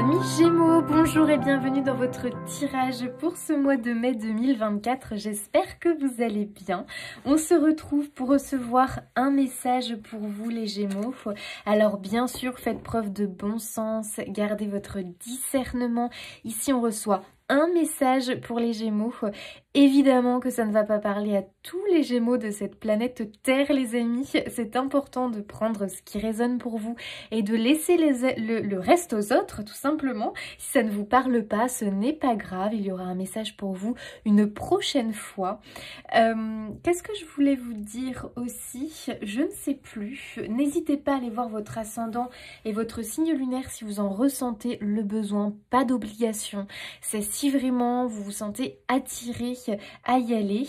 Amis Gémeaux, bonjour et bienvenue dans votre tirage pour ce mois de mai 2024. J'espère que vous allez bien. On se retrouve pour recevoir un message pour vous les Gémeaux. Alors bien sûr, faites preuve de bon sens, gardez votre discernement. Ici, on reçoit un message pour les Gémeaux. Évidemment que ça ne va pas parler à tous les Gémeaux de cette planète Terre, les amis. C'est important de prendre ce qui résonne pour vous et de laisser le reste aux autres, tout simplement. Si ça ne vous parle pas, ce n'est pas grave. Il y aura un message pour vous une prochaine fois. Qu'est-ce que je voulais vous dire aussi? Je ne sais plus. N'hésitez pas à aller voir votre ascendant et votre signe lunaire si vous en ressentez le besoin. Pas d'obligation. C'est si vraiment vous vous sentez attiré à y aller.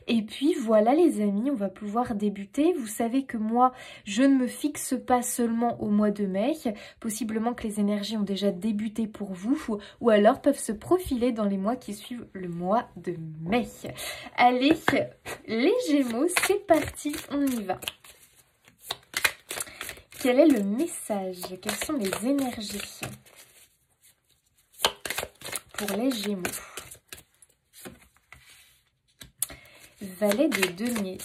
Et puis voilà les amis, on va pouvoir débuter. Vous savez que moi, je ne me fixe pas seulement au mois de mai. Possiblement que les énergies ont déjà débuté pour vous ou alors peuvent se profiler dans les mois qui suivent le mois de mai. Allez, les Gémeaux, c'est parti, on y va. Quel est le message? Quelles sont les énergies pour les Gémeaux? Valet de denier,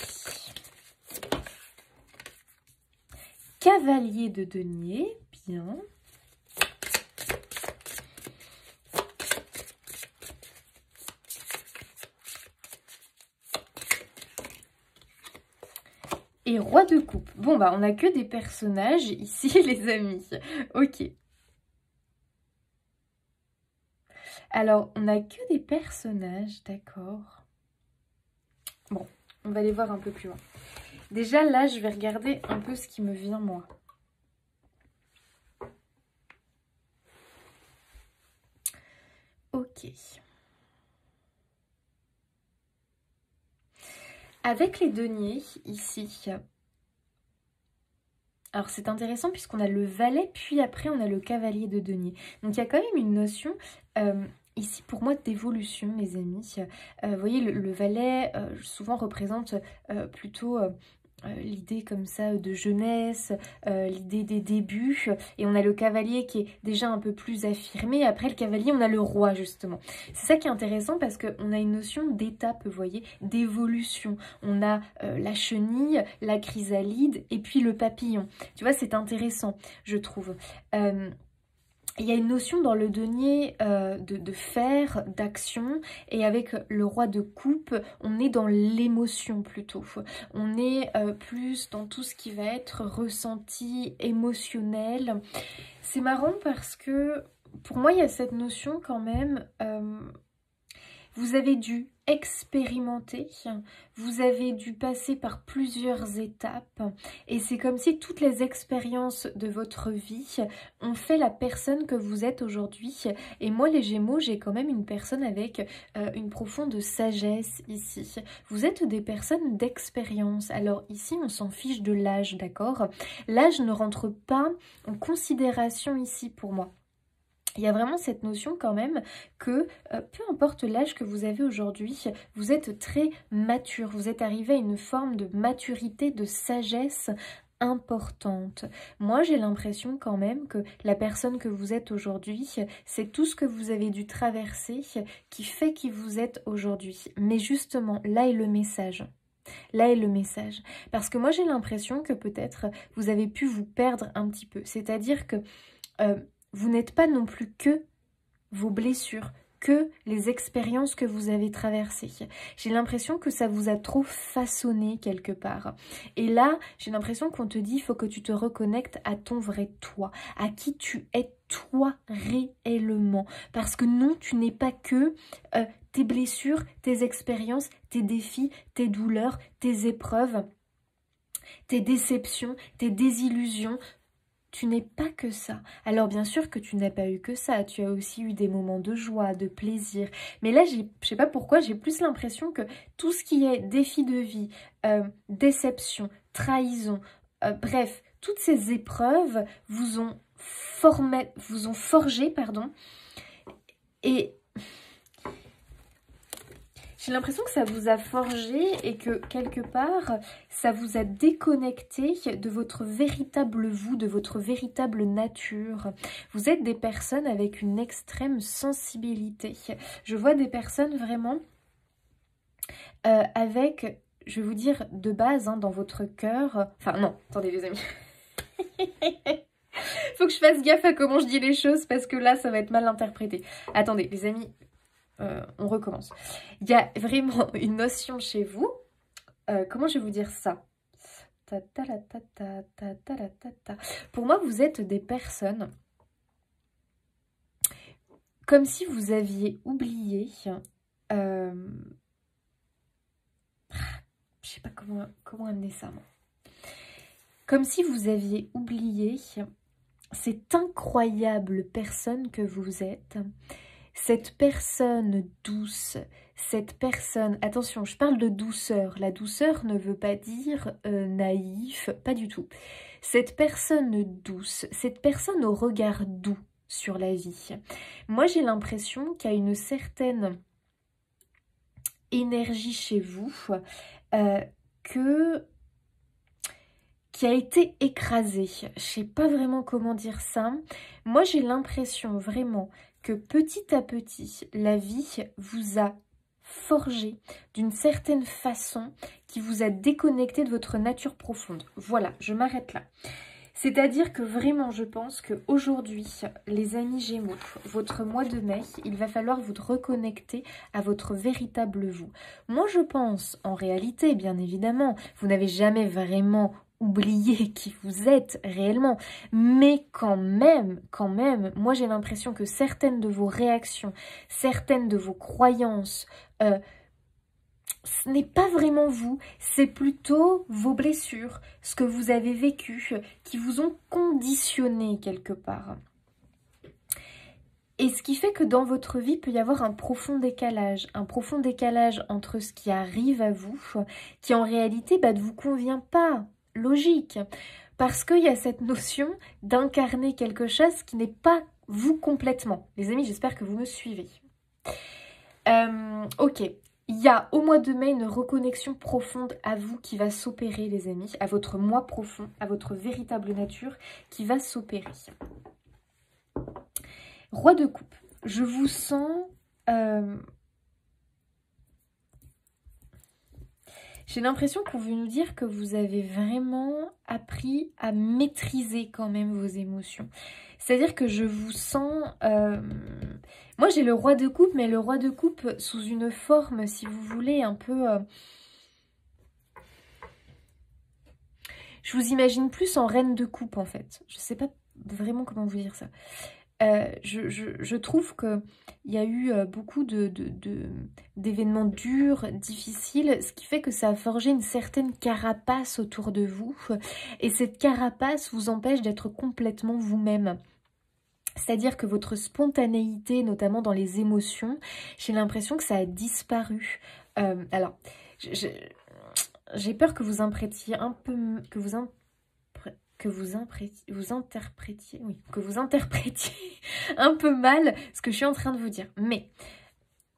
cavalier de denier, bien. Et roi de coupe. Bon bah on n'a que des personnages ici les amis. Ok. Alors on n'a que des personnages, d'accord. Bon, on va aller voir un peu plus loin. Déjà, là, je vais regarder un peu ce qui me vient, moi. Ok. Avec les deniers, ici... Alors, c'est intéressant puisqu'on a le valet, puis après, on a le cavalier de denier. Donc, il y a quand même une notion... ici, pour moi, d'évolution, mes amis. Vous voyez, le valet, souvent, représente plutôt l'idée comme ça de jeunesse, l'idée des débuts. Et on a le cavalier qui est déjà un peu plus affirmé. Après, le cavalier, on a le roi, justement. C'est ça qui est intéressant parce qu'on a une notion d'étape, vous voyez, d'évolution. On a la chenille, la chrysalide et puis le papillon. Tu vois, c'est intéressant, je trouve. Il y a une notion dans le denier de faire, d'action, et avec le roi de coupe, on est dans l'émotion plutôt. On est plus dans tout ce qui va être ressenti, émotionnel. C'est marrant parce que pour moi, il y a cette notion quand même... vous avez dû expérimenter, vous avez dû passer par plusieurs étapes et c'est comme si toutes les expériences de votre vie ont fait la personne que vous êtes aujourd'hui. Et moi les Gémeaux, j'ai quand même une personne avec une profonde sagesse ici. Vous êtes des personnes d'expérience. Alors ici on s'en fiche de l'âge, d'accord? L'âge ne rentre pas en considération ici pour moi. Il y a vraiment cette notion quand même que peu importe l'âge que vous avez aujourd'hui, vous êtes très mature, vous êtes arrivé à une forme de maturité, de sagesse importante. Moi, j'ai l'impression quand même que la personne que vous êtes aujourd'hui, c'est tout ce que vous avez dû traverser qui fait qui vous êtes aujourd'hui. Mais justement, là est le message. Là est le message. Parce que moi, j'ai l'impression que peut-être vous avez pu vous perdre un petit peu. C'est-à-dire que... vous n'êtes pas non plus que vos blessures, que les expériences que vous avez traversées. J'ai l'impression que ça vous a trop façonné quelque part. Et là, j'ai l'impression qu'on te dit, il faut que tu te reconnectes à ton vrai toi, à qui tu es toi réellement. Parce que non, tu n'es pas que tes blessures, tes expériences, tes défis, tes douleurs, tes épreuves, tes déceptions, tes désillusions. Tu n'es pas que ça. Alors bien sûr que tu n'as pas eu que ça. Tu as aussi eu des moments de joie, de plaisir. Mais là, je sais pas pourquoi, j'ai plus l'impression que tout ce qui est défi de vie, déception, trahison, bref, toutes ces épreuves vous ont forgé, pardon. Et J'ai l'impression que ça vous a forgé et que quelque part, ça vous a déconnecté de votre véritable vous, de votre véritable nature. Vous êtes des personnes avec une extrême sensibilité. Je vois des personnes vraiment avec, je vais vous dire, de base, hein, dans votre cœur... Enfin non, attendez les amis. Faut que je fasse gaffe à comment je dis les choses parce que là, ça va être mal interprété. Attendez les amis. On recommence. Il y a vraiment une notion chez vous. Comment je vais vous dire ça? Pour moi, vous êtes des personnes comme si vous aviez oublié. Je sais pas comment amener ça, moi. Comme si vous aviez oublié cette incroyable personne que vous êtes. Cette personne douce, cette personne... Attention, je parle de douceur. La douceur ne veut pas dire naïf, pas du tout. Cette personne douce, cette personne au regard doux sur la vie. Moi, j'ai l'impression qu'il y a une certaine énergie chez vous qui a été écrasée. Je sais pas vraiment comment dire ça. Moi, j'ai l'impression vraiment que petit à petit, la vie vous a forgé d'une certaine façon qui vous a déconnecté de votre nature profonde. Voilà, je m'arrête là. C'est-à-dire que vraiment, je pense qu'aujourd'hui, les amis Gémeaux, votre mois de mai, il va falloir vous reconnecter à votre véritable vous. Moi, je pense, en réalité, bien évidemment, vous n'avez jamais vraiment oublié qui vous êtes réellement. Mais quand même, moi j'ai l'impression que certaines de vos réactions, certaines de vos croyances, ce n'est pas vraiment vous, c'est plutôt vos blessures, ce que vous avez vécu, qui vous ont conditionné quelque part. Et ce qui fait que dans votre vie, il peut y avoir un profond décalage entre ce qui arrive à vous, qui en réalité ne vous convient pas. Logique, parce qu'il y a cette notion d'incarner quelque chose qui n'est pas vous complètement. Les amis, j'espère que vous me suivez. Ok, il y a au mois de mai une reconnexion profonde à vous qui va s'opérer, les amis, à votre moi profond, à votre véritable nature qui va s'opérer. Roi de coupe, je vous sens... J'ai l'impression qu'on veut nous dire que vous avez vraiment appris à maîtriser quand même vos émotions. C'est-à-dire que je vous sens... Moi, j'ai le roi de coupe, mais le roi de coupe sous une forme, si vous voulez, un peu... Je vous imagine plus en reine de coupe, en fait. Je ne sais pas vraiment comment vous dire ça. Je trouve qu'il y a eu beaucoup d'événements durs, difficiles, ce qui fait que ça a forgé une certaine carapace autour de vous. Et cette carapace vous empêche d'être complètement vous-même. C'est-à-dire que votre spontanéité, notamment dans les émotions, j'ai l'impression que ça a disparu. Alors, j'ai peur que vous interprétiez un peu... que vous interprétiez un peu mal ce que je suis en train de vous dire. Mais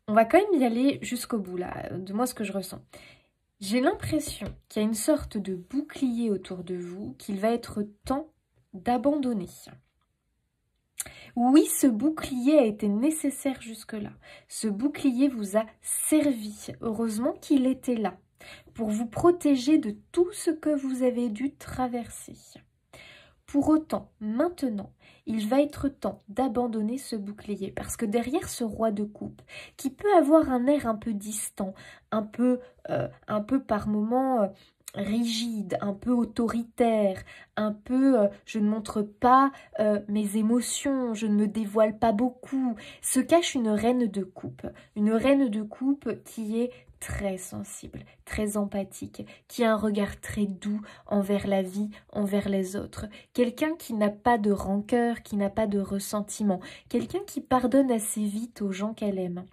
on va quand même y aller jusqu'au bout, là, de moi, ce que je ressens. J'ai l'impression qu'il y a une sorte de bouclier autour de vous qu'il va être temps d'abandonner. Oui, ce bouclier a été nécessaire jusque-là. Ce bouclier vous a servi. Heureusement qu'il était là pour vous protéger de tout ce que vous avez dû traverser. Pour autant, maintenant, il va être temps d'abandonner ce bouclier parce que derrière ce roi de coupe, qui peut avoir un air un peu distant, un peu par moments rigide, un peu autoritaire, un peu je ne montre pas mes émotions, je ne me dévoile pas beaucoup, se cache une reine de coupe qui est très sensible, très empathique, qui a un regard très doux envers la vie, envers les autres. Quelqu'un qui n'a pas de rancœur, qui n'a pas de ressentiment. Quelqu'un qui pardonne assez vite aux gens qu'elle aime.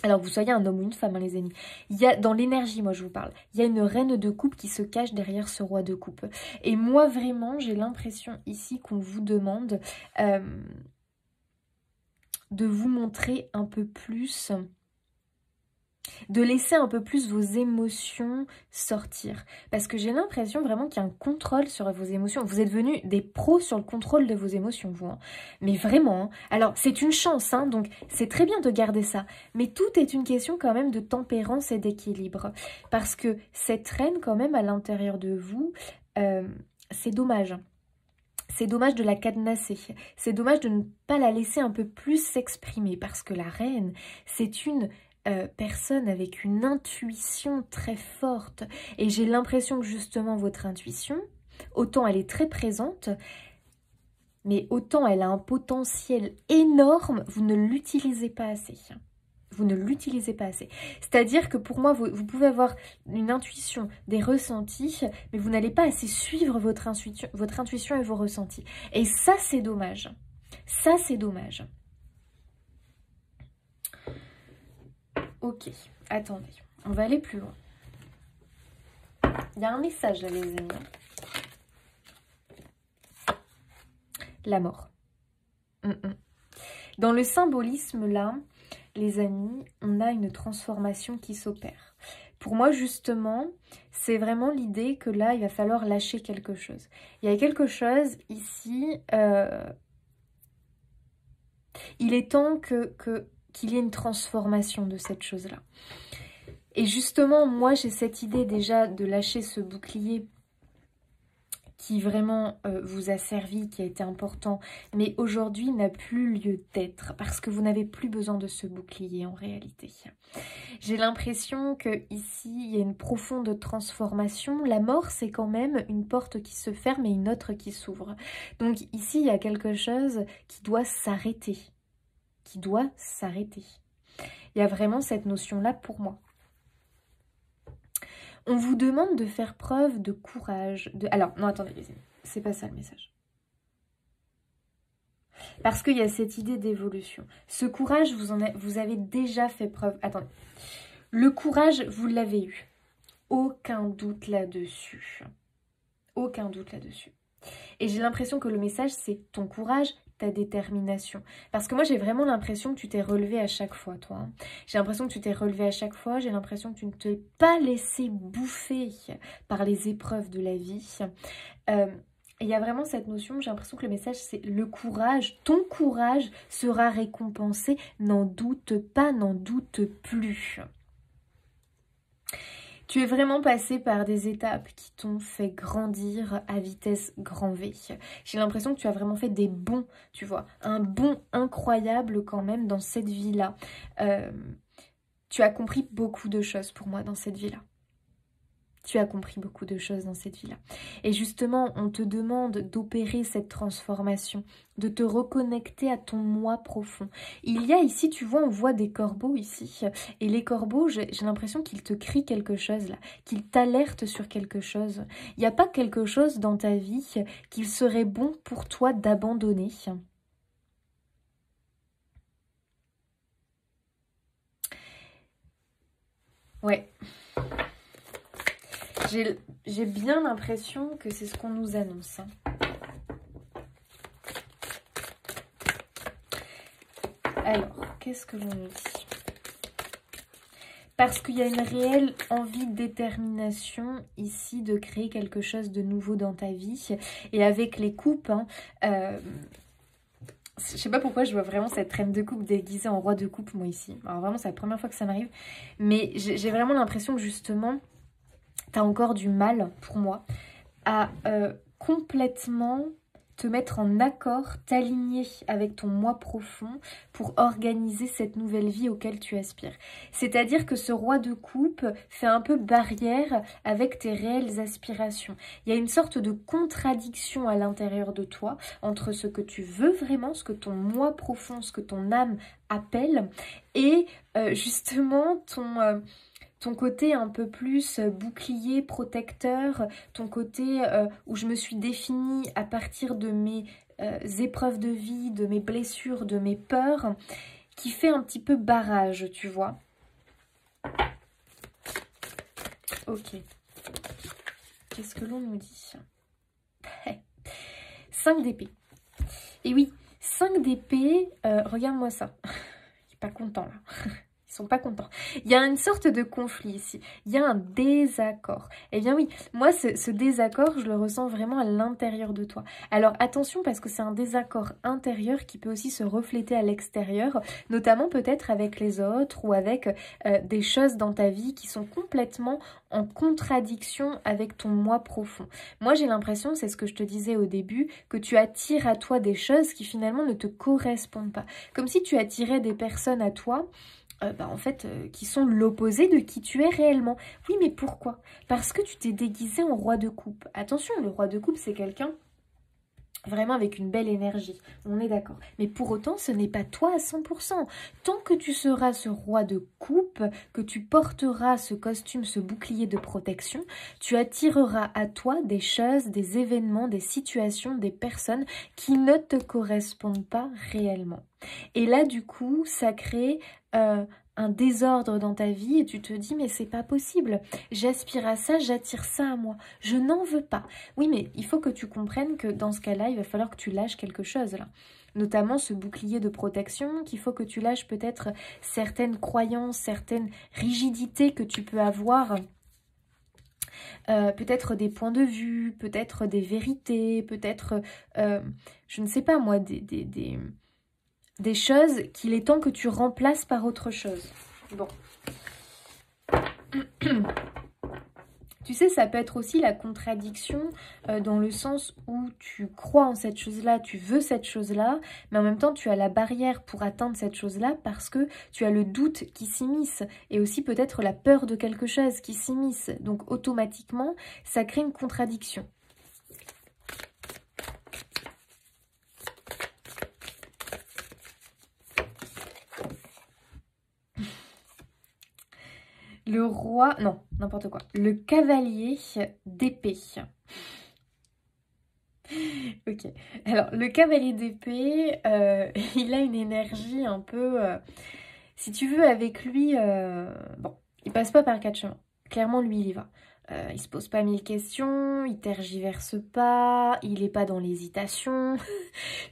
Alors, vous soyez un homme ou une femme, hein, les amis. Il y a, dans l'énergie, moi, je vous parle, il y a une reine de coupe qui se cache derrière ce roi de coupe. Et moi, vraiment, j'ai l'impression ici qu'on vous demande de vous montrer un peu plus... de laisser un peu plus vos émotions sortir. Parce que j'ai l'impression vraiment qu'il y a un contrôle sur vos émotions. Vous êtes devenus des pros sur le contrôle de vos émotions, vous. Hein. Mais vraiment. Hein. Alors, c'est une chance, hein, donc c'est très bien de garder ça. Mais tout est une question quand même de tempérance et d'équilibre. Parce que cette reine, quand même, à l'intérieur de vous, c'est dommage. C'est dommage de la cadenasser. C'est dommage de ne pas la laisser un peu plus s'exprimer. Parce que la reine, c'est une personne avec une intuition très forte. Et j'ai l'impression que justement votre intuition, autant elle est très présente, mais autant elle a un potentiel énorme, vous ne l'utilisez pas assez. Vous ne l'utilisez pas assez. C'est-à-dire que pour moi, vous pouvez avoir une intuition, des ressentis, mais vous n'allez pas assez suivre votre intuition et vos ressentis. Et ça, c'est dommage. Ça, c'est dommage. Ok, attendez, on va aller plus loin. Il y a un message là, les amis. La mort. Dans le symbolisme là, les amis, on a une transformation qui s'opère. Pour moi, justement, c'est vraiment l'idée que là, il va falloir lâcher quelque chose. Il y a quelque chose ici, il est temps qu'il y ait une transformation de cette chose-là. Et justement, moi, j'ai cette idée déjà de lâcher ce bouclier qui vraiment vous a servi, qui a été important, mais aujourd'hui n'a plus lieu d'être, parce que vous n'avez plus besoin de ce bouclier en réalité. J'ai l'impression que ici il y a une profonde transformation. La mort, c'est quand même une porte qui se ferme et une autre qui s'ouvre. Donc ici, il y a quelque chose qui doit s'arrêter. Qui doit s'arrêter. Il y a vraiment cette notion-là pour moi. On vous demande de faire preuve de courage. Alors, non, attendez, les amis, c'est pas ça le message. Parce qu'il y a cette idée d'évolution. Ce courage, vous avez déjà fait preuve. Attendez. Le courage, vous l'avez eu. Aucun doute là-dessus. Aucun doute là-dessus. Et j'ai l'impression que le message, c'est ton courage, ta détermination. Parce que moi, j'ai vraiment l'impression que tu t'es relevé à chaque fois, toi. Hein. J'ai l'impression que tu t'es relevé à chaque fois. J'ai l'impression que tu ne t'es pas laissé bouffer par les épreuves de la vie. Il y a vraiment cette notion, j'ai l'impression que le message, c'est le courage. Ton courage sera récompensé. N'en doute pas, n'en doute plus. Tu es vraiment passé par des étapes qui t'ont fait grandir à vitesse grand V. J'ai l'impression que tu as vraiment fait des bons, tu vois, un bond incroyable quand même dans cette vie-là. Tu as compris beaucoup de choses pour moi dans cette vie-là. Tu as compris beaucoup de choses dans cette vie-là. Et justement, on te demande d'opérer cette transformation, de te reconnecter à ton moi profond. Il y a ici, tu vois, on voit des corbeaux ici. Et les corbeaux, j'ai l'impression qu'ils te crient quelque chose là, qu'ils t'alertent sur quelque chose. Il n'y a pas quelque chose dans ta vie qu'il serait bon pour toi d'abandonner. Ouais. J'ai bien l'impression que c'est ce qu'on nous annonce. Hein. Alors, qu'est-ce que l'on nous dit? Parce qu'il y a une réelle envie de détermination ici de créer quelque chose de nouveau dans ta vie. Et avec les coupes, hein, je sais pas pourquoi je vois vraiment cette reine de coupe déguisée en roi de coupe, moi ici. Alors vraiment, c'est la première fois que ça m'arrive. Mais j'ai vraiment l'impression que justement, tu as encore du mal, pour moi, à complètement te mettre en accord, t'aligner avec ton moi profond pour organiser cette nouvelle vie auquel tu aspires. C'est-à-dire que ce roi de coupe fait un peu barrière avec tes réelles aspirations. Il y a une sorte de contradiction à l'intérieur de toi entre ce que tu veux vraiment, ce que ton moi profond, ce que ton âme appelle et justement ton côté un peu plus bouclier, protecteur, ton côté où je me suis définie à partir de mes épreuves de vie, de mes blessures, de mes peurs, qui fait un petit peu barrage, tu vois. Ok. Qu'est-ce que l'on nous dit? 5 d'épée. Et oui, 5 d'épée, regarde-moi ça. Il n'est pas content là. sont pas contents. Il y a une sorte de conflit ici. Il y a un désaccord. Eh bien oui, moi, ce désaccord, je le ressens vraiment à l'intérieur de toi. Alors attention, parce que c'est un désaccord intérieur qui peut aussi se refléter à l'extérieur, notamment peut-être avec les autres ou avec des choses dans ta vie qui sont complètement en contradiction avec ton moi profond. Moi, j'ai l'impression, c'est ce que je te disais au début, que tu attires à toi des choses qui finalement ne te correspondent pas. Comme si tu attirais des personnes à toi en fait, qui sont l'opposé de qui tu es réellement. Oui, mais pourquoi? Parce que tu t'es déguisé en roi de coupe. Attention, le roi de coupe, c'est quelqu'un vraiment avec une belle énergie, on est d'accord. Mais pour autant, ce n'est pas toi à 100%. Tant que tu seras ce roi de coupe, que tu porteras ce costume, ce bouclier de protection, tu attireras à toi des choses, des événements, des situations, des personnes qui ne te correspondent pas réellement. Et là, du coup, ça crée un désordre dans ta vie et tu te dis mais c'est pas possible, j'aspire à ça, j'attire ça à moi, je n'en veux pas. Oui, mais il faut que tu comprennes que dans ce cas-là, il va falloir que tu lâches quelque chose là. Notamment ce bouclier de protection, qu'il faut que tu lâches peut-être certaines croyances, certaines rigidités que tu peux avoir. Peut-être des points de vue, peut-être des vérités, peut-être, je ne sais pas moi, des choses qu'il est temps que tu remplaces par autre chose. Bon. Tu sais, ça peut être aussi la contradiction dans le sens où tu crois en cette chose-là, tu veux cette chose-là, mais en même temps, tu as la barrière pour atteindre cette chose-là parce que tu as le doute qui s'immisce et aussi peut-être la peur de quelque chose qui s'immisce. Donc, automatiquement, ça crée une contradiction. Le roi, non, n'importe quoi. Le cavalier d'épée. Ok. Alors, le cavalier d'épée, il a une énergie un peu... si tu veux, avec lui, bon, il passe pas par quatre chemins. Clairement, lui, il y va. Il se pose pas mille questions, il tergiverse pas, il est pas dans l'hésitation.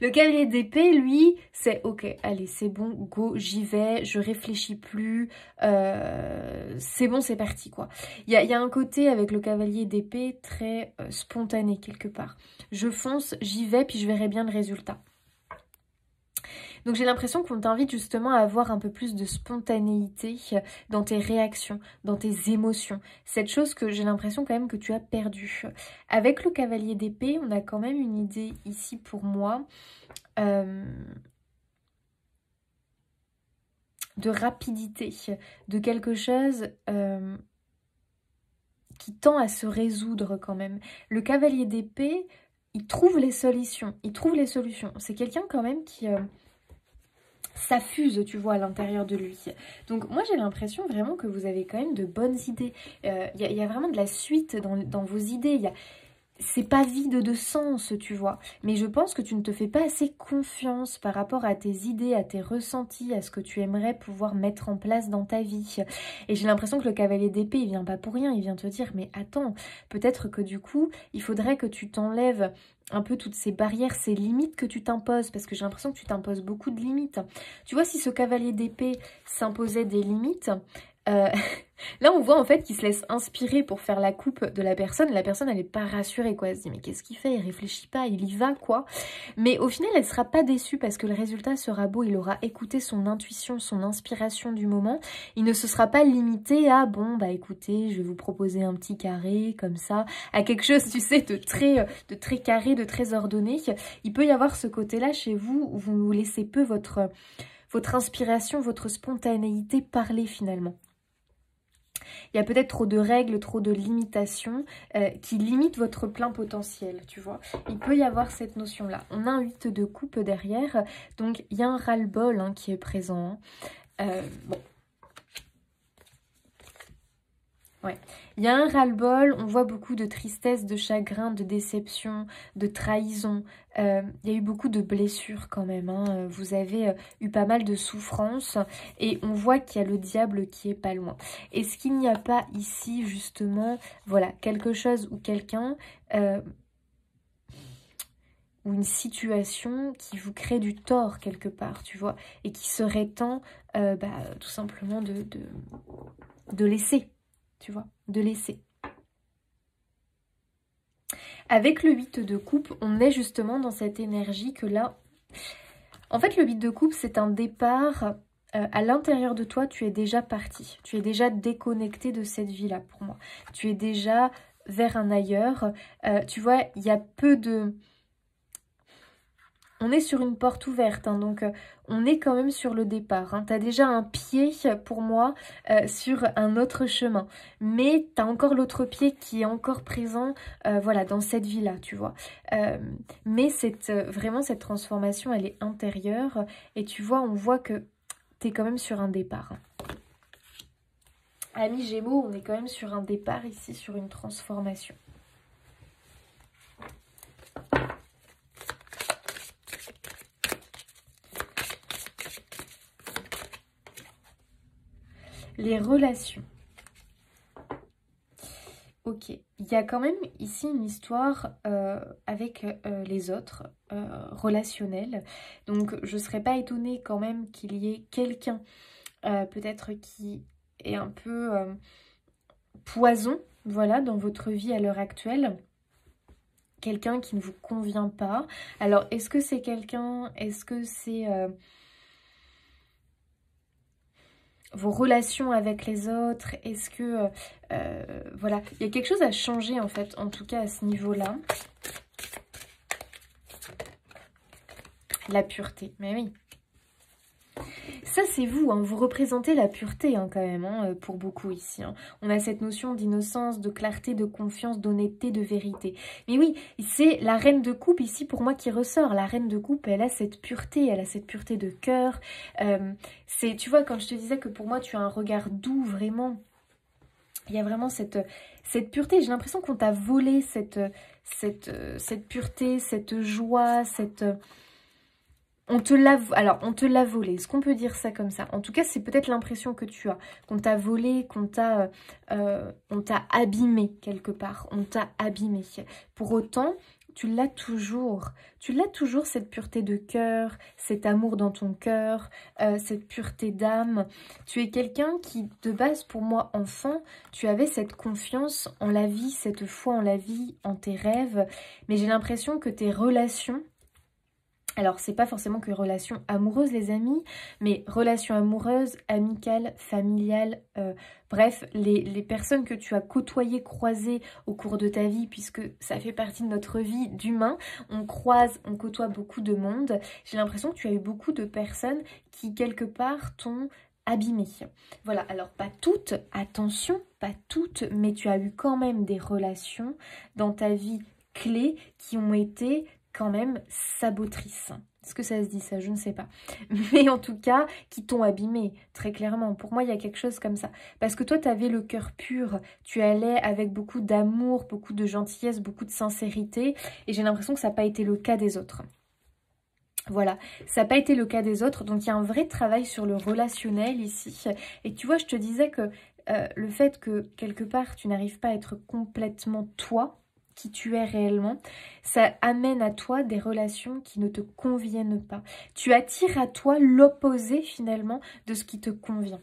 Le cavalier d'épée, lui, c'est ok, allez, c'est bon, go, j'y vais, je réfléchis plus, c'est bon, c'est parti, quoi. Il y a un côté avec le cavalier d'épée très spontané, quelque part. Je fonce, j'y vais, puis je verrai bien le résultat. Donc j'ai l'impression qu'on t'invite justement à avoir un peu plus de spontanéité dans tes réactions, dans tes émotions. Cette chose que j'ai l'impression quand même que tu as perdue. Avec le cavalier d'épée, on a quand même une idée ici pour moi de rapidité, de quelque chose qui tend à se résoudre quand même. Le cavalier d'épée, il trouve les solutions. Il trouve les solutions. C'est quelqu'un quand même qui... ça fuse, tu vois, à l'intérieur de lui. Donc moi j'ai l'impression vraiment que vous avez quand même de bonnes idées. Il y a vraiment de la suite dans vos idées. C'est pas vide de sens, tu vois. Mais je pense que tu ne te fais pas assez confiance par rapport à tes idées, à tes ressentis, à ce que tu aimerais pouvoir mettre en place dans ta vie. Et j'ai l'impression que le cavalier d'épée, il vient pas pour rien. Il vient te dire, mais attends, peut-être que du coup, il faudrait que tu t'enlèves un peu toutes ces barrières, ces limites que tu t'imposes. Parce que j'ai l'impression que tu t'imposes beaucoup de limites. Tu vois, si ce cavalier d'épée s'imposait des limites... là on voit en fait qu'il se laisse inspirer pour faire la coupe de la personne elle n'est pas rassurée quoi, elle se dit mais qu'est-ce qu'il fait, il réfléchit pas, il y va quoi. Mais au final elle sera pas déçue parce que le résultat sera beau, il aura écouté son intuition, son inspiration du moment, il ne se sera pas limité à bon bah écoutez je vais vous proposer un petit carré comme ça, à quelque chose tu sais de très carré, de très ordonné. Il peut y avoir ce côté là chez vous où vous laissez peu votre inspiration, votre spontanéité parler finalement. Il y a peut-être trop de règles, trop de limitations qui limitent votre plein potentiel, tu vois. Il peut y avoir cette notion-là. On a un 8 de coupe derrière, donc il y a un ras-le-bol hein, qui est présent. Bon. Ouais. Il y a un ras-le-bol, on voit beaucoup de tristesse, de chagrin, de déception, de trahison. Il y a eu beaucoup de blessures quand même. Hein. Vous avez eu pas mal de souffrances et on voit qu'il y a le diable qui est pas loin. Est-ce qu'il n'y a pas ici justement, voilà, quelque chose ou quelqu'un ou une situation qui vous crée du tort quelque part, tu vois, et qui serait temps tout simplement de laisser, tu vois, de laisser. Avec le 8 de coupe, on est justement dans cette énergie que là... En fait, le 8 de coupe, c'est un départ... à l'intérieur de toi, tu es déjà parti. Tu es déjà déconnecté de cette vie-là pour moi. Tu es déjà vers un ailleurs. Tu vois, il y a peu de... On est sur une porte ouverte, hein, donc on est quand même sur le départ. Hein. Tu as déjà un pied, pour moi, sur un autre chemin. Mais tu as encore l'autre pied qui est encore présent voilà, dans cette vie-là, tu vois. Mais vraiment, cette transformation, elle est intérieure. Et tu vois, on voit que tu es quand même sur un départ. Hein. Amis Gémeaux, on est quand même sur un départ ici, sur une transformation. Les relations. Ok, il y a quand même ici une histoire avec les autres, relationnelle. Donc je ne serais pas étonnée quand même qu'il y ait quelqu'un peut-être qui est un peu poison, voilà, dans votre vie à l'heure actuelle. Quelqu'un qui ne vous convient pas. Alors est-ce que c'est quelqu'un, est-ce que c'est... vos relations avec les autres, est-ce que, voilà, il y a quelque chose à changer en fait, en tout cas à ce niveau-là. La pureté, mais oui. Ça c'est vous, hein, vous représentez la pureté hein, quand même, hein, pour beaucoup ici. Hein. On a cette notion d'innocence, de clarté, de confiance, d'honnêteté, de vérité. Mais oui, c'est la reine de coupe ici pour moi qui ressort. La reine de coupe, elle a cette pureté de cœur. Tu vois, quand je te disais que pour moi tu as un regard doux, vraiment... Il y a vraiment cette pureté. J'ai l'impression qu'on t'a volé cette pureté, cette joie, on te l'a volé. Est-ce qu'on peut dire ça comme ça? En tout cas, c'est peut-être l'impression que tu as. Qu'on t'a volé, on t'a abîmé quelque part. On t'a abîmé. Pour autant, tu l'as toujours. Tu l'as toujours, cette pureté de cœur, cet amour dans ton cœur, cette pureté d'âme. Tu es quelqu'un qui, de base, pour moi, enfant, tu avais cette confiance en la vie, cette foi en la vie, en tes rêves. Mais j'ai l'impression que tes relations... Alors, c'est pas forcément que relations amoureuses, les amis, mais relations amoureuses, amicales, familiales, bref, les personnes que tu as côtoyées, croisées au cours de ta vie, puisque ça fait partie de notre vie d'humain, on croise, on côtoie beaucoup de monde. J'ai l'impression que tu as eu beaucoup de personnes qui, quelque part, t'ont abîmé. Voilà, alors pas toutes, attention, pas toutes, mais tu as eu quand même des relations dans ta vie clés qui ont été... quand même sabotrice. Est-ce que ça se dit ça? Je ne sais pas. Mais en tout cas, qui t'ont abîmé, très clairement. Pour moi, il y a quelque chose comme ça. Parce que toi, tu avais le cœur pur. Tu allais avec beaucoup d'amour, beaucoup de gentillesse, beaucoup de sincérité. Et j'ai l'impression que ça n'a pas été le cas des autres. Voilà, ça n'a pas été le cas des autres. Donc, il y a un vrai travail sur le relationnel ici. Et tu vois, je te disais que le fait que, quelque part, tu n'arrives pas à être complètement toi, qui tu es réellement, ça amène à toi des relations qui ne te conviennent pas. Tu attires à toi l'opposé finalement de ce qui te convient.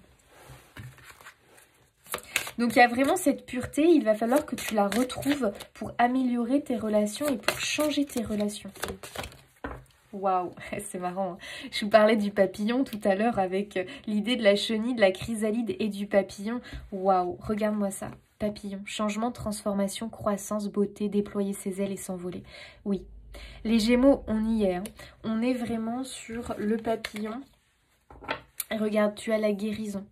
Donc il y a vraiment cette pureté, il va falloir que tu la retrouves pour améliorer tes relations et pour changer tes relations. Waouh, c'est marrant. Hein. Je vous parlais du papillon tout à l'heure avec l'idée de la chenille, de la chrysalide et du papillon. Waouh, regarde-moi ça. Papillon, changement, transformation, croissance, beauté, déployer ses ailes et s'envoler. Oui, les Gémeaux, on y est. Hein. On est vraiment sur le papillon. Et regarde, tu as la guérison.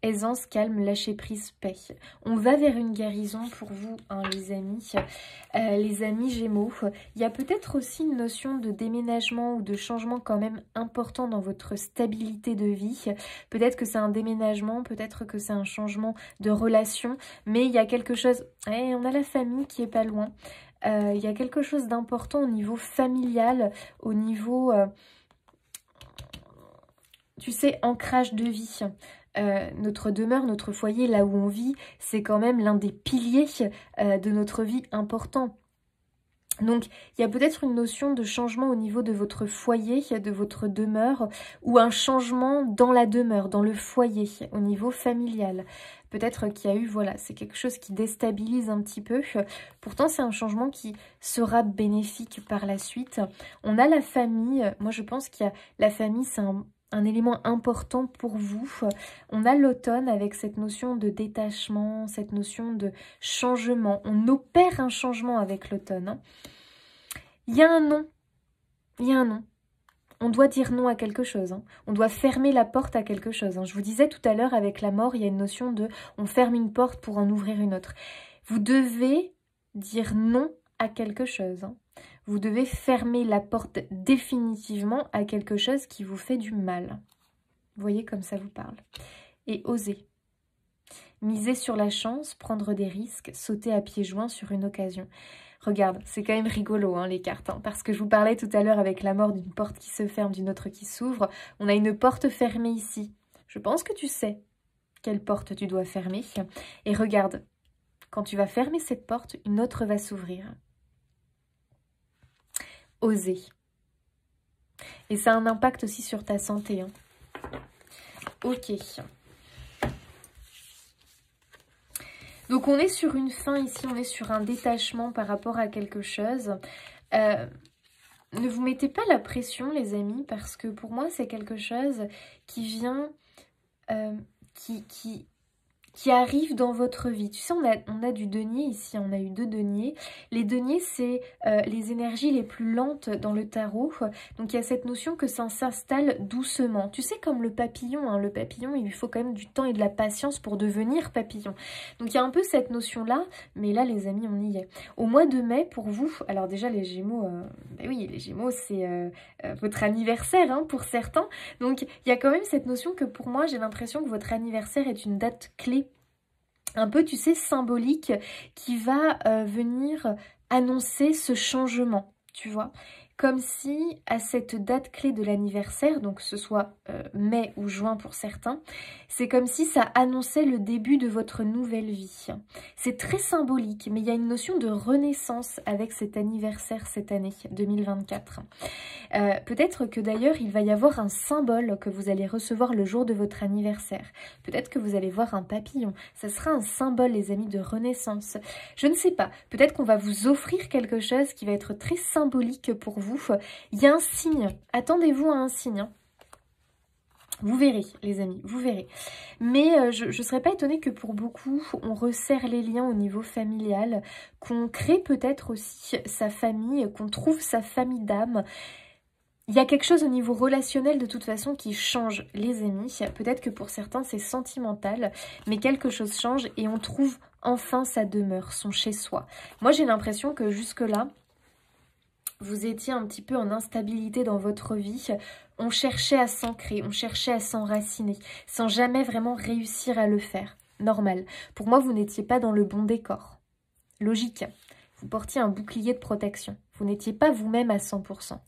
Aisance, calme, lâcher prise, paix. On va vers une guérison pour vous, hein, les amis Gémeaux. Il y a peut-être aussi une notion de déménagement ou de changement quand même important dans votre stabilité de vie. Peut-être que c'est un déménagement, peut-être que c'est un changement de relation, mais il y a quelque chose... on a la famille qui est pas loin. Il y a quelque chose d'important au niveau familial, au niveau... tu sais, ancrage de vie. Notre demeure, notre foyer, là où on vit, c'est quand même l'un des piliers de notre vie important. Donc, il y a peut-être une notion de changement au niveau de votre foyer, de votre demeure, ou un changement dans la demeure, dans le foyer, au niveau familial. Peut-être qu'il y a eu, voilà, c'est quelque chose qui déstabilise un petit peu. Pourtant, c'est un changement qui sera bénéfique par la suite. On a la famille. Moi, je pense qu'il y a la famille, c'est un élément important pour vous. On a l'automne avec cette notion de détachement, cette notion de changement. On opère un changement avec l'automne. Hein. Il y a un non. Il y a un non. On doit dire non à quelque chose. Hein. On doit fermer la porte à quelque chose. Hein. Je vous disais tout à l'heure avec la mort, il y a une notion de on ferme une porte pour en ouvrir une autre. Vous devez dire non à quelque chose. Hein. Vous devez fermer la porte définitivement à quelque chose qui vous fait du mal. Vous voyez comme ça vous parle. Et oser. Miser sur la chance, prendre des risques, sauter à pieds joints sur une occasion. Regarde, c'est quand même rigolo hein, les cartes, hein, parce que je vous parlais tout à l'heure avec la mort d'une porte qui se ferme, d'une autre qui s'ouvre. On a une porte fermée ici. Je pense que tu sais quelle porte tu dois fermer. Et regarde, quand tu vas fermer cette porte, une autre va s'ouvrir. Oser. Et ça a un impact aussi sur ta santé. Hein. Ok. Donc on est sur une fin ici, on est sur un détachement par rapport à quelque chose. Ne vous mettez pas la pression les amis, parce que pour moi c'est quelque chose qui vient, qui arrive dans votre vie. Tu sais, on a du denier ici, on a eu 2 deniers. Les deniers, c'est les énergies les plus lentes dans le tarot. Donc, il y a cette notion que ça s'installe doucement. Tu sais, comme le papillon, hein, le papillon, il lui faut quand même du temps et de la patience pour devenir papillon. Donc, il y a un peu cette notion-là, mais là, les amis, on y est. Au mois de mai, pour vous, alors déjà, les Gémeaux, ben oui, les Gémeaux, c'est votre anniversaire, hein, pour certains. Donc, il y a quand même cette notion que pour moi, j'ai l'impression que votre anniversaire est une date clé, un peu, tu sais, symbolique, qui va venir annoncer ce changement, tu vois. Comme si, à cette date clé de l'anniversaire, donc que ce soit mai ou juin pour certains, c'est comme si ça annonçait le début de votre nouvelle vie. C'est très symbolique, mais il y a une notion de renaissance avec cet anniversaire cette année, 2024. Peut-être que d'ailleurs, il va y avoir un symbole que vous allez recevoir le jour de votre anniversaire. Peut-être que vous allez voir un papillon. Ça sera un symbole, les amis, de renaissance. Je ne sais pas. Peut-être qu'on va vous offrir quelque chose qui va être très symbolique pour vous. Il y a un signe. Attendez-vous à un signe. Hein. Vous verrez, les amis, vous verrez. Mais je ne serais pas étonnée que pour beaucoup, on resserre les liens au niveau familial, qu'on crée peut-être aussi sa famille, qu'on trouve sa famille d'âme. Il y a quelque chose au niveau relationnel de toute façon qui change, les amis. Peut-être que pour certains, c'est sentimental, mais quelque chose change et on trouve enfin sa demeure, son chez-soi. Moi, j'ai l'impression que jusque-là, vous étiez un petit peu en instabilité dans votre vie. On cherchait à s'ancrer, on cherchait à s'enraciner, sans jamais vraiment réussir à le faire. Normal. Pour moi, vous n'étiez pas dans le bon décor. Logique. Vous portiez un bouclier de protection. Vous n'étiez pas vous-même à 100%.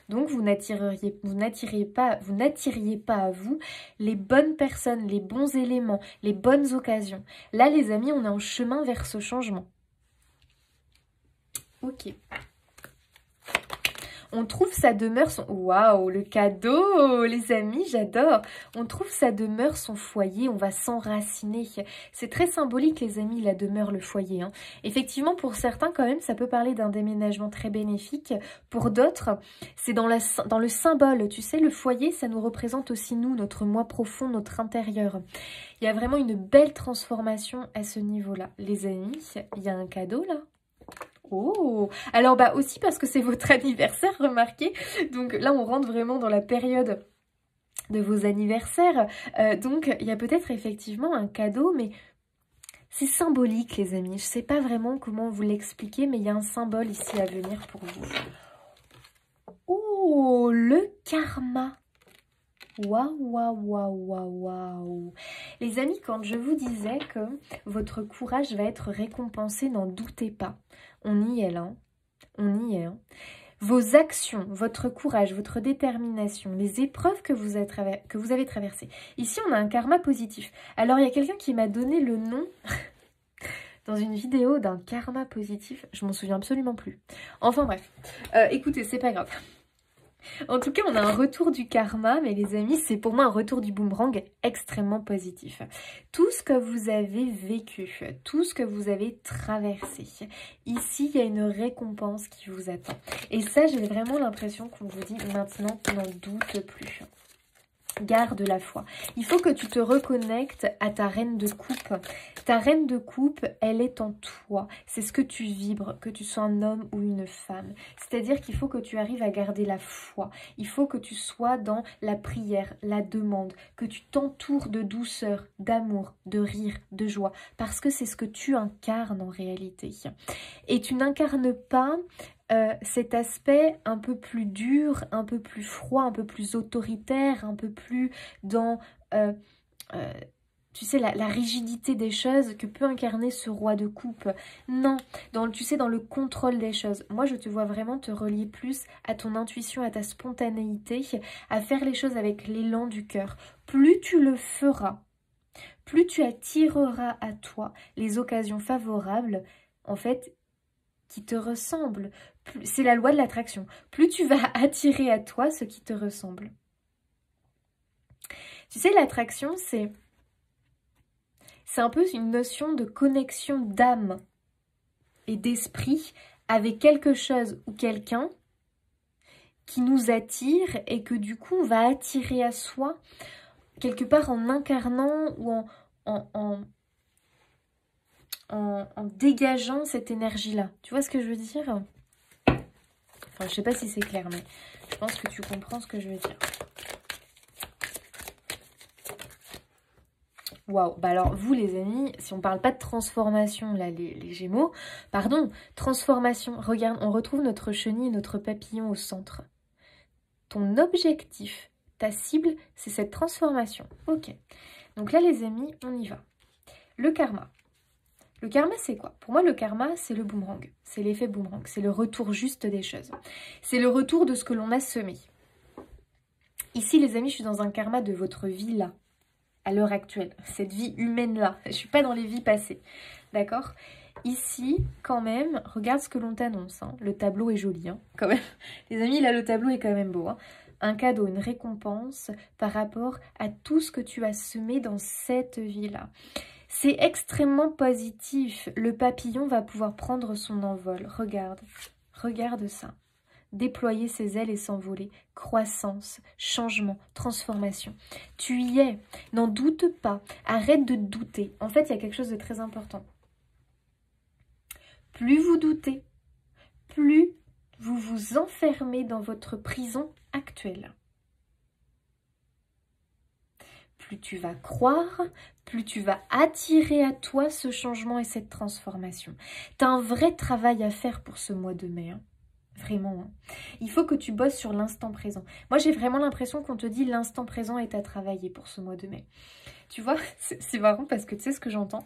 Donc, vous n'attiriez pas à vous les bonnes personnes, les bons éléments, les bonnes occasions. Là, les amis, on est en chemin vers ce changement. Ok. On trouve sa demeure, son... Waouh, le cadeau, les amis, j'adore. On trouve sa demeure, son foyer, on va s'enraciner. C'est très symbolique, les amis, la demeure, le foyer. Hein. Effectivement, pour certains, quand même, ça peut parler d'un déménagement très bénéfique. Pour d'autres, c'est dans le symbole. Tu sais, le foyer, ça nous représente aussi nous, notre moi profond, notre intérieur. Il y a vraiment une belle transformation à ce niveau-là. Les amis, il y a un cadeau, là. Oh, alors bah aussi parce que c'est votre anniversaire, remarquez. Donc là, on rentre vraiment dans la période de vos anniversaires. Donc, il y a peut-être effectivement un cadeau, mais c'est symbolique, les amis. Je ne sais pas vraiment comment vous l'expliquer, mais il y a un symbole ici à venir pour vous. Oh, le karma. Waouh, waouh, waouh, waouh, waouh. Les amis, quand je vous disais que votre courage va être récompensé, n'en doutez pas. On y est là, hein. On y est. Hein. Vos actions, votre courage, votre détermination, les épreuves que vous avez traversées. Ici, on a un karma positif. Alors, il y a quelqu'un qui m'a donné le nom dans une vidéo d'un karma positif. Je m'en souviens absolument plus. Enfin bref, écoutez, c'est pas grave. En tout cas, on a un retour du karma, mais les amis, c'est pour moi un retour du boomerang extrêmement positif. Tout ce que vous avez vécu, tout ce que vous avez traversé, ici, il y a une récompense qui vous attend. Et ça, j'ai vraiment l'impression qu'on vous dit maintenant, n'en doute plus. Garde la foi. Il faut que tu te reconnectes à ta reine de coupe. Ta reine de coupe, elle est en toi. C'est ce que tu vibres, que tu sois un homme ou une femme. C'est-à-dire qu'il faut que tu arrives à garder la foi. Il faut que tu sois dans la prière, la demande, que tu t'entoures de douceur, d'amour, de rire, de joie. Parce que c'est ce que tu incarnes en réalité. Et tu n'incarnes pas cet aspect un peu plus dur, un peu plus froid, un peu plus autoritaire, un peu plus dans, tu sais, la rigidité des choses que peut incarner ce roi de coupe. Non, tu sais, dans le contrôle des choses. Moi, je te vois vraiment te relier plus à ton intuition, à ta spontanéité, à faire les choses avec l'élan du cœur. Plus tu le feras, plus tu attireras à toi les occasions favorables, en fait, qui te ressemblent. C'est la loi de l'attraction. Plus tu vas attirer à toi ce qui te ressemble. Tu sais, l'attraction, c'est un peu une notion de connexion d'âme et d'esprit avec quelque chose ou quelqu'un qui nous attire et que du coup, on va attirer à soi quelque part en incarnant ou en dégageant cette énergie-là. Tu vois ce que je veux dire? Enfin, je sais pas si c'est clair, mais je pense que tu comprends ce que je veux dire. Waouh, bah alors vous les amis, si on parle pas de transformation, là, les Gémeaux, pardon, transformation, regarde, on retrouve notre chenille et notre papillon au centre. Ton objectif, ta cible, c'est cette transformation. Ok, donc là les amis, on y va. Le karma. Le karma, c'est quoi? Pour moi, le karma, c'est le boomerang. C'est l'effet boomerang. C'est le retour juste des choses. C'est le retour de ce que l'on a semé. Ici, les amis, je suis dans un karma de votre vie là, à l'heure actuelle. Cette vie humaine-là. Je ne suis pas dans les vies passées. D'accord? Ici, quand même, regarde ce que l'on t'annonce. Hein. Le tableau est joli, hein, quand même. Les amis, là, le tableau est quand même beau. Hein. Un cadeau, une récompense par rapport à tout ce que tu as semé dans cette vie-là. C'est extrêmement positif. Le papillon va pouvoir prendre son envol. Regarde, regarde ça. Déployer ses ailes et s'envoler. Croissance, changement, transformation. Tu y es. N'en doute pas. Arrête de douter. En fait, il y a quelque chose de très important. Plus vous doutez, plus vous vous enfermez dans votre prison actuelle. Plus tu vas croire, plus tu vas attirer à toi ce changement et cette transformation. Tu as un vrai travail à faire pour ce mois de mai. Hein. Vraiment. Hein. Il faut que tu bosses sur l'instant présent. Moi, j'ai vraiment l'impression qu'on te dit l'instant présent est à travailler pour ce mois de mai. Tu vois, c'est marrant parce que tu sais ce que j'entends?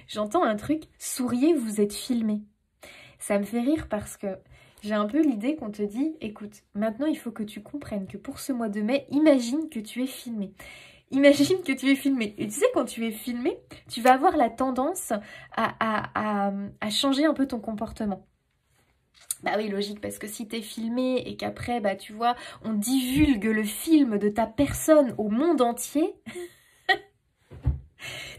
J'entends un truc, souriez, vous êtes filmé. Ça me fait rire parce que j'ai un peu l'idée qu'on te dit, écoute, maintenant il faut que tu comprennes que pour ce mois de mai, imagine que tu es filmé. Imagine que tu es filmé. Et tu sais, quand tu es filmé, tu vas avoir la tendance à changer un peu ton comportement. Bah oui, logique, parce que si tu es filmé et qu'après, bah tu vois, on divulgue le film de ta personne au monde entier,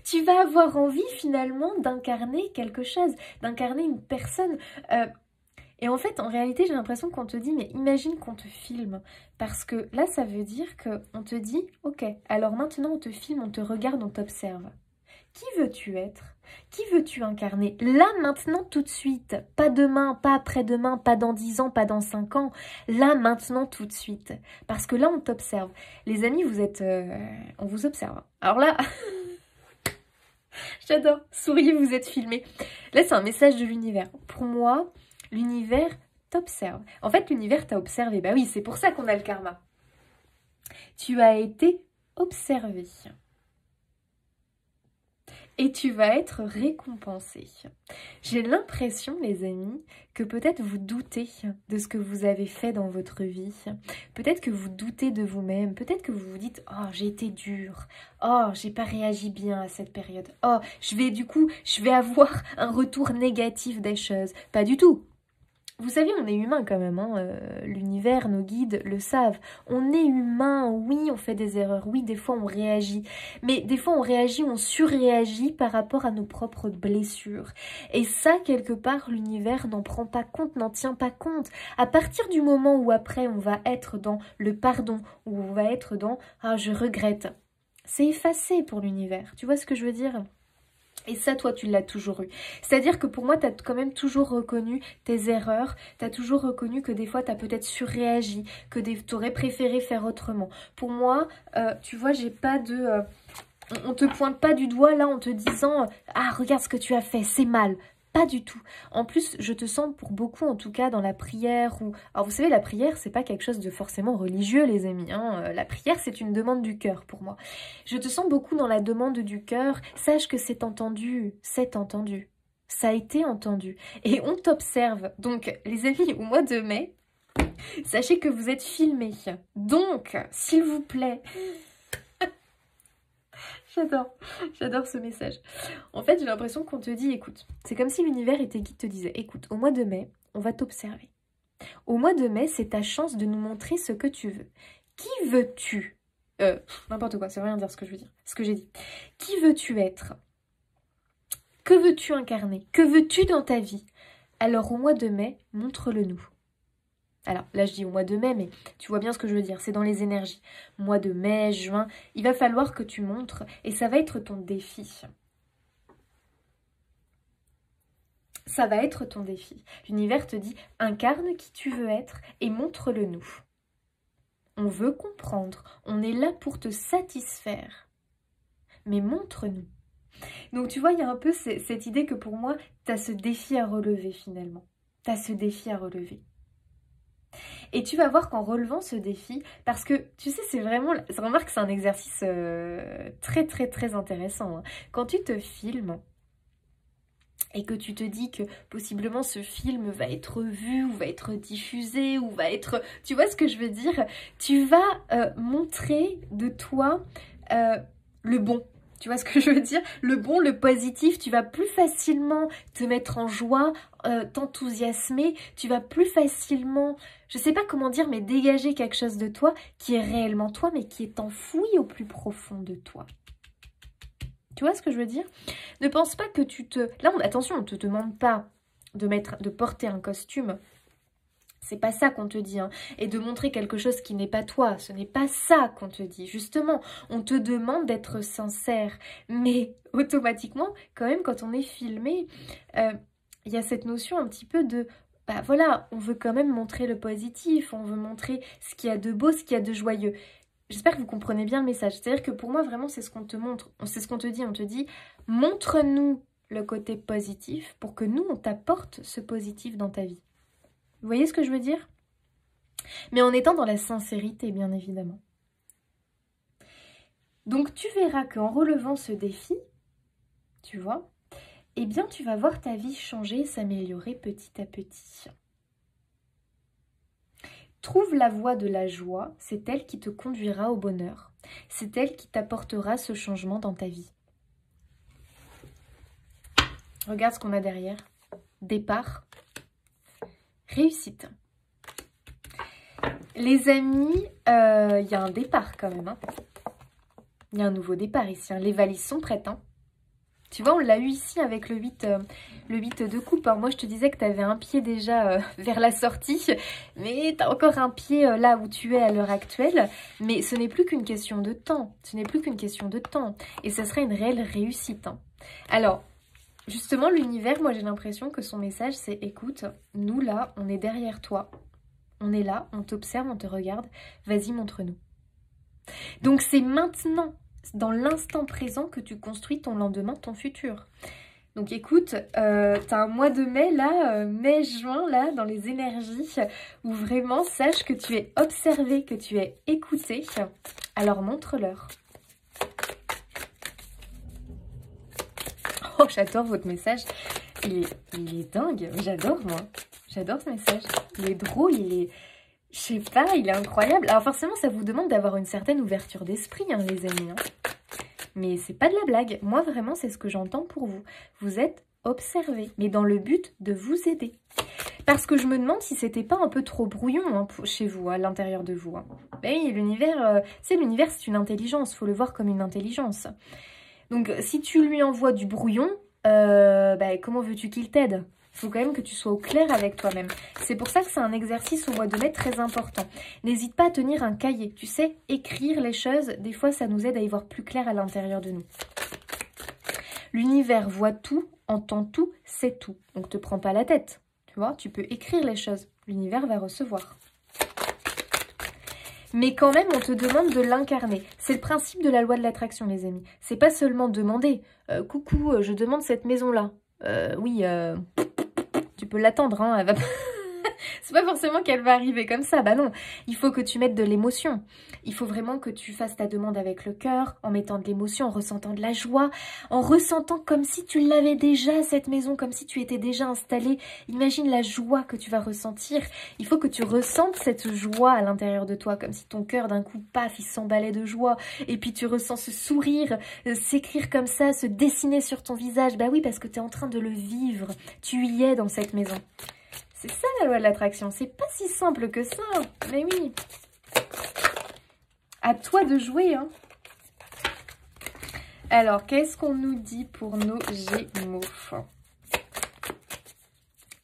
tu vas avoir envie finalement d'incarner quelque chose, d'incarner une personne. Et en fait, en réalité, j'ai l'impression qu'on te dit, mais imagine qu'on te filme. Parce que là, ça veut dire qu'on te dit, ok, alors maintenant on te filme, on te regarde, on t'observe. Qui veux-tu être? Qui veux-tu incarner? Là, maintenant, tout de suite. Pas demain, pas après-demain, pas dans 10 ans, pas dans 5 ans. Là, maintenant, tout de suite. Parce que là, on t'observe. Les amis, vous êtes... on vous observe. Alors là... J'adore. Souriez, vous êtes filmés. Là, c'est un message de l'univers. Pour moi... L'univers t'observe. En fait, l'univers t'a observé. Bah oui, c'est pour ça qu'on a le karma. Tu as été observé. et tu vas être récompensé. J'ai l'impression, les amis, que peut-être vous doutez de ce que vous avez fait dans votre vie. Peut-être que vous doutez de vous-même. Peut-être que vous vous dites « Oh, j'ai été dure. Oh, j'ai pas réagi bien à cette période. Oh, je vais avoir un retour négatif des choses. » Pas du tout. Vous savez, on est humain quand même, hein. L'univers, nos guides le savent. On est humain, oui, on fait des erreurs, oui, des fois on réagit. Mais des fois on réagit, on surréagit par rapport à nos propres blessures. Et ça, quelque part, l'univers n'en prend pas compte, n'en tient pas compte. À partir du moment où après on va être dans le pardon, où on va être dans « Ah, je regrette », c'est effacé pour l'univers. Tu vois ce que je veux dire ? Et ça, toi, tu l'as toujours eu. C'est-à-dire que pour moi, tu as quand même toujours reconnu tes erreurs. Tu as toujours reconnu que des fois, tu as peut-être surréagi, que tu aurais préféré faire autrement. Pour moi, tu vois, j'ai pas de... on te pointe pas du doigt là en te disant « Ah, regarde ce que tu as fait, c'est mal ». Pas du tout. En plus, je te sens pour beaucoup, en tout cas, dans la prière. Alors, vous savez, la prière, c'est pas quelque chose de forcément religieux, les amis. Hein. La prière, c'est une demande du cœur pour moi. Je te sens beaucoup dans la demande du cœur. Sache que c'est entendu. C'est entendu. Ça a été entendu. Et on t'observe. Donc, les amis, au mois de mai, sachez que vous êtes filmés. Donc, s'il vous plaît... J'adore ce message. En fait, j'ai l'impression qu'on te dit, écoute, c'est comme si l'univers et tes guides te disaient, écoute, au mois de mai, on va t'observer. Au mois de mai, c'est ta chance de nous montrer ce que tu veux. Qui veux-tu n'importe quoi, ça veut rien dire ce que je veux dire, ce que j'ai dit. Qui veux-tu être? Que veux-tu incarner? Que veux-tu dans ta vie? Alors, au mois de mai, montre-le nous. Alors là je dis au mois de mai, mais tu vois bien ce que je veux dire, c'est dans les énergies. Mois de mai, juin, il va falloir que tu montres et ça va être ton défi. Ça va être ton défi. L'univers te dit, incarne qui tu veux être et montre-le nous. On veut comprendre, on est là pour te satisfaire. Mais montre-nous. Donc tu vois, il y a un peu cette idée que pour moi, tu as ce défi à relever finalement. Tu as ce défi à relever. Et tu vas voir qu'en relevant ce défi, parce que tu sais, c'est vraiment, remarque que c'est un exercice très intéressant. Hein. Quand tu te filmes et que tu te dis que possiblement ce film va être vu ou va être diffusé ou va être... Tu vois ce que je veux dire? Tu vas montrer de toi le bon. Tu vois ce que je veux dire? Le bon, le positif, tu vas plus facilement te mettre en joie, t'enthousiasmer, tu vas plus facilement, je sais pas comment dire, mais dégager quelque chose de toi qui est réellement toi, mais qui est enfoui au plus profond de toi. Tu vois ce que je veux dire? Ne pense pas que tu te... Là, attention, on ne te demande pas de porter un costume. C'est pas ça qu'on te dit, hein. Et de montrer quelque chose qui n'est pas toi, ce n'est pas ça qu'on te dit. Justement, on te demande d'être sincère. Mais automatiquement, quand même, quand on est filmé, il y a cette notion un petit peu de... Bah voilà, on veut quand même montrer le positif, on veut montrer ce qu'il y a de beau, ce qu'il y a de joyeux. J'espère que vous comprenez bien le message. C'est-à-dire que pour moi, vraiment, c'est ce qu'on te montre. C'est ce qu'on te dit. On te dit, montre-nous le côté positif pour que nous, on t'apporte ce positif dans ta vie. Vous voyez ce que je veux dire? Mais en étant dans la sincérité, bien évidemment. Donc, tu verras qu'en relevant ce défi, tu vois, eh bien, tu vas voir ta vie changer et s'améliorer petit à petit. Trouve la voie de la joie, c'est elle qui te conduira au bonheur. C'est elle qui t'apportera ce changement dans ta vie. Regarde ce qu'on a derrière. Départ. Réussite. Les amis, il y a un départ quand même. Hein. Il y a un nouveau départ ici. Hein. Les valises sont prêtes. Hein. Tu vois, on l'a eu ici avec le 8 de coupe. Alors moi, je te disais que tu avais un pied déjà vers la sortie. Mais tu as encore un pied là où tu es à l'heure actuelle. Mais ce n'est plus qu'une question de temps. Ce n'est plus qu'une question de temps. Et ça serait une réelle réussite. Hein. Alors... Justement, l'univers, moi j'ai l'impression que son message c'est « Écoute, nous là, on est derrière toi. On est là, on t'observe, on te regarde. Vas-y, montre-nous. » Donc c'est maintenant, dans l'instant présent que tu construis ton lendemain, ton futur. Donc écoute, t'as un mois de mai là, mai-juin là, dans les énergies, où vraiment sache que tu es observé, que tu es écouté. Alors montre-leur. Oh, j'adore votre message. Il est dingue. J'adore, moi. J'adore ce message. Il est drôle, il est... Je sais pas, il est incroyable. Alors forcément, ça vous demande d'avoir une certaine ouverture d'esprit, hein, les amis. Hein. Mais c'est pas de la blague. Moi, vraiment, c'est ce que j'entends pour vous. Vous êtes observés, mais dans le but de vous aider. Parce que je me demande si c'était pas un peu trop brouillon hein, chez vous, à l'intérieur de vous. Hein. Ben oui, l'univers, l'univers, c'est une intelligence. Faut le voir comme une intelligence. Donc, si tu lui envoies du brouillon, comment veux-tu qu'il t'aide ? Il faut quand même que tu sois au clair avec toi-même. C'est pour ça que c'est un exercice au mois de mai très important. N'hésite pas à tenir un cahier. Tu sais, écrire les choses, des fois, ça nous aide à y voir plus clair à l'intérieur de nous. L'univers voit tout, entend tout, sait tout. Donc, te prends pas la tête. Tu vois, tu peux écrire les choses. L'univers va recevoir. Mais quand même, on te demande de l'incarner. C'est le principe de la loi de l'attraction, les amis. C'est pas seulement demander. Coucou, je demande cette maison-là. Tu peux l'attendre, hein. Elle va... C'est pas forcément qu'elle va arriver comme ça. Bah non, il faut que tu mettes de l'émotion. Il faut vraiment que tu fasses ta demande avec le cœur, en mettant de l'émotion, en ressentant de la joie, en ressentant comme si tu l'avais déjà, cette maison, comme si tu étais déjà installée. Imagine la joie que tu vas ressentir. Il faut que tu ressentes cette joie à l'intérieur de toi, comme si ton cœur d'un coup, paf, il s'emballait de joie. Et puis tu ressens ce sourire, s'écrire comme ça, se dessiner sur ton visage. Bah oui, parce que tu es en train de le vivre. Tu y es dans cette maison. C'est ça la loi de l'attraction, c'est pas si simple que ça, mais oui. À toi de jouer, hein. Alors, qu'est-ce qu'on nous dit pour nos Gémeaux?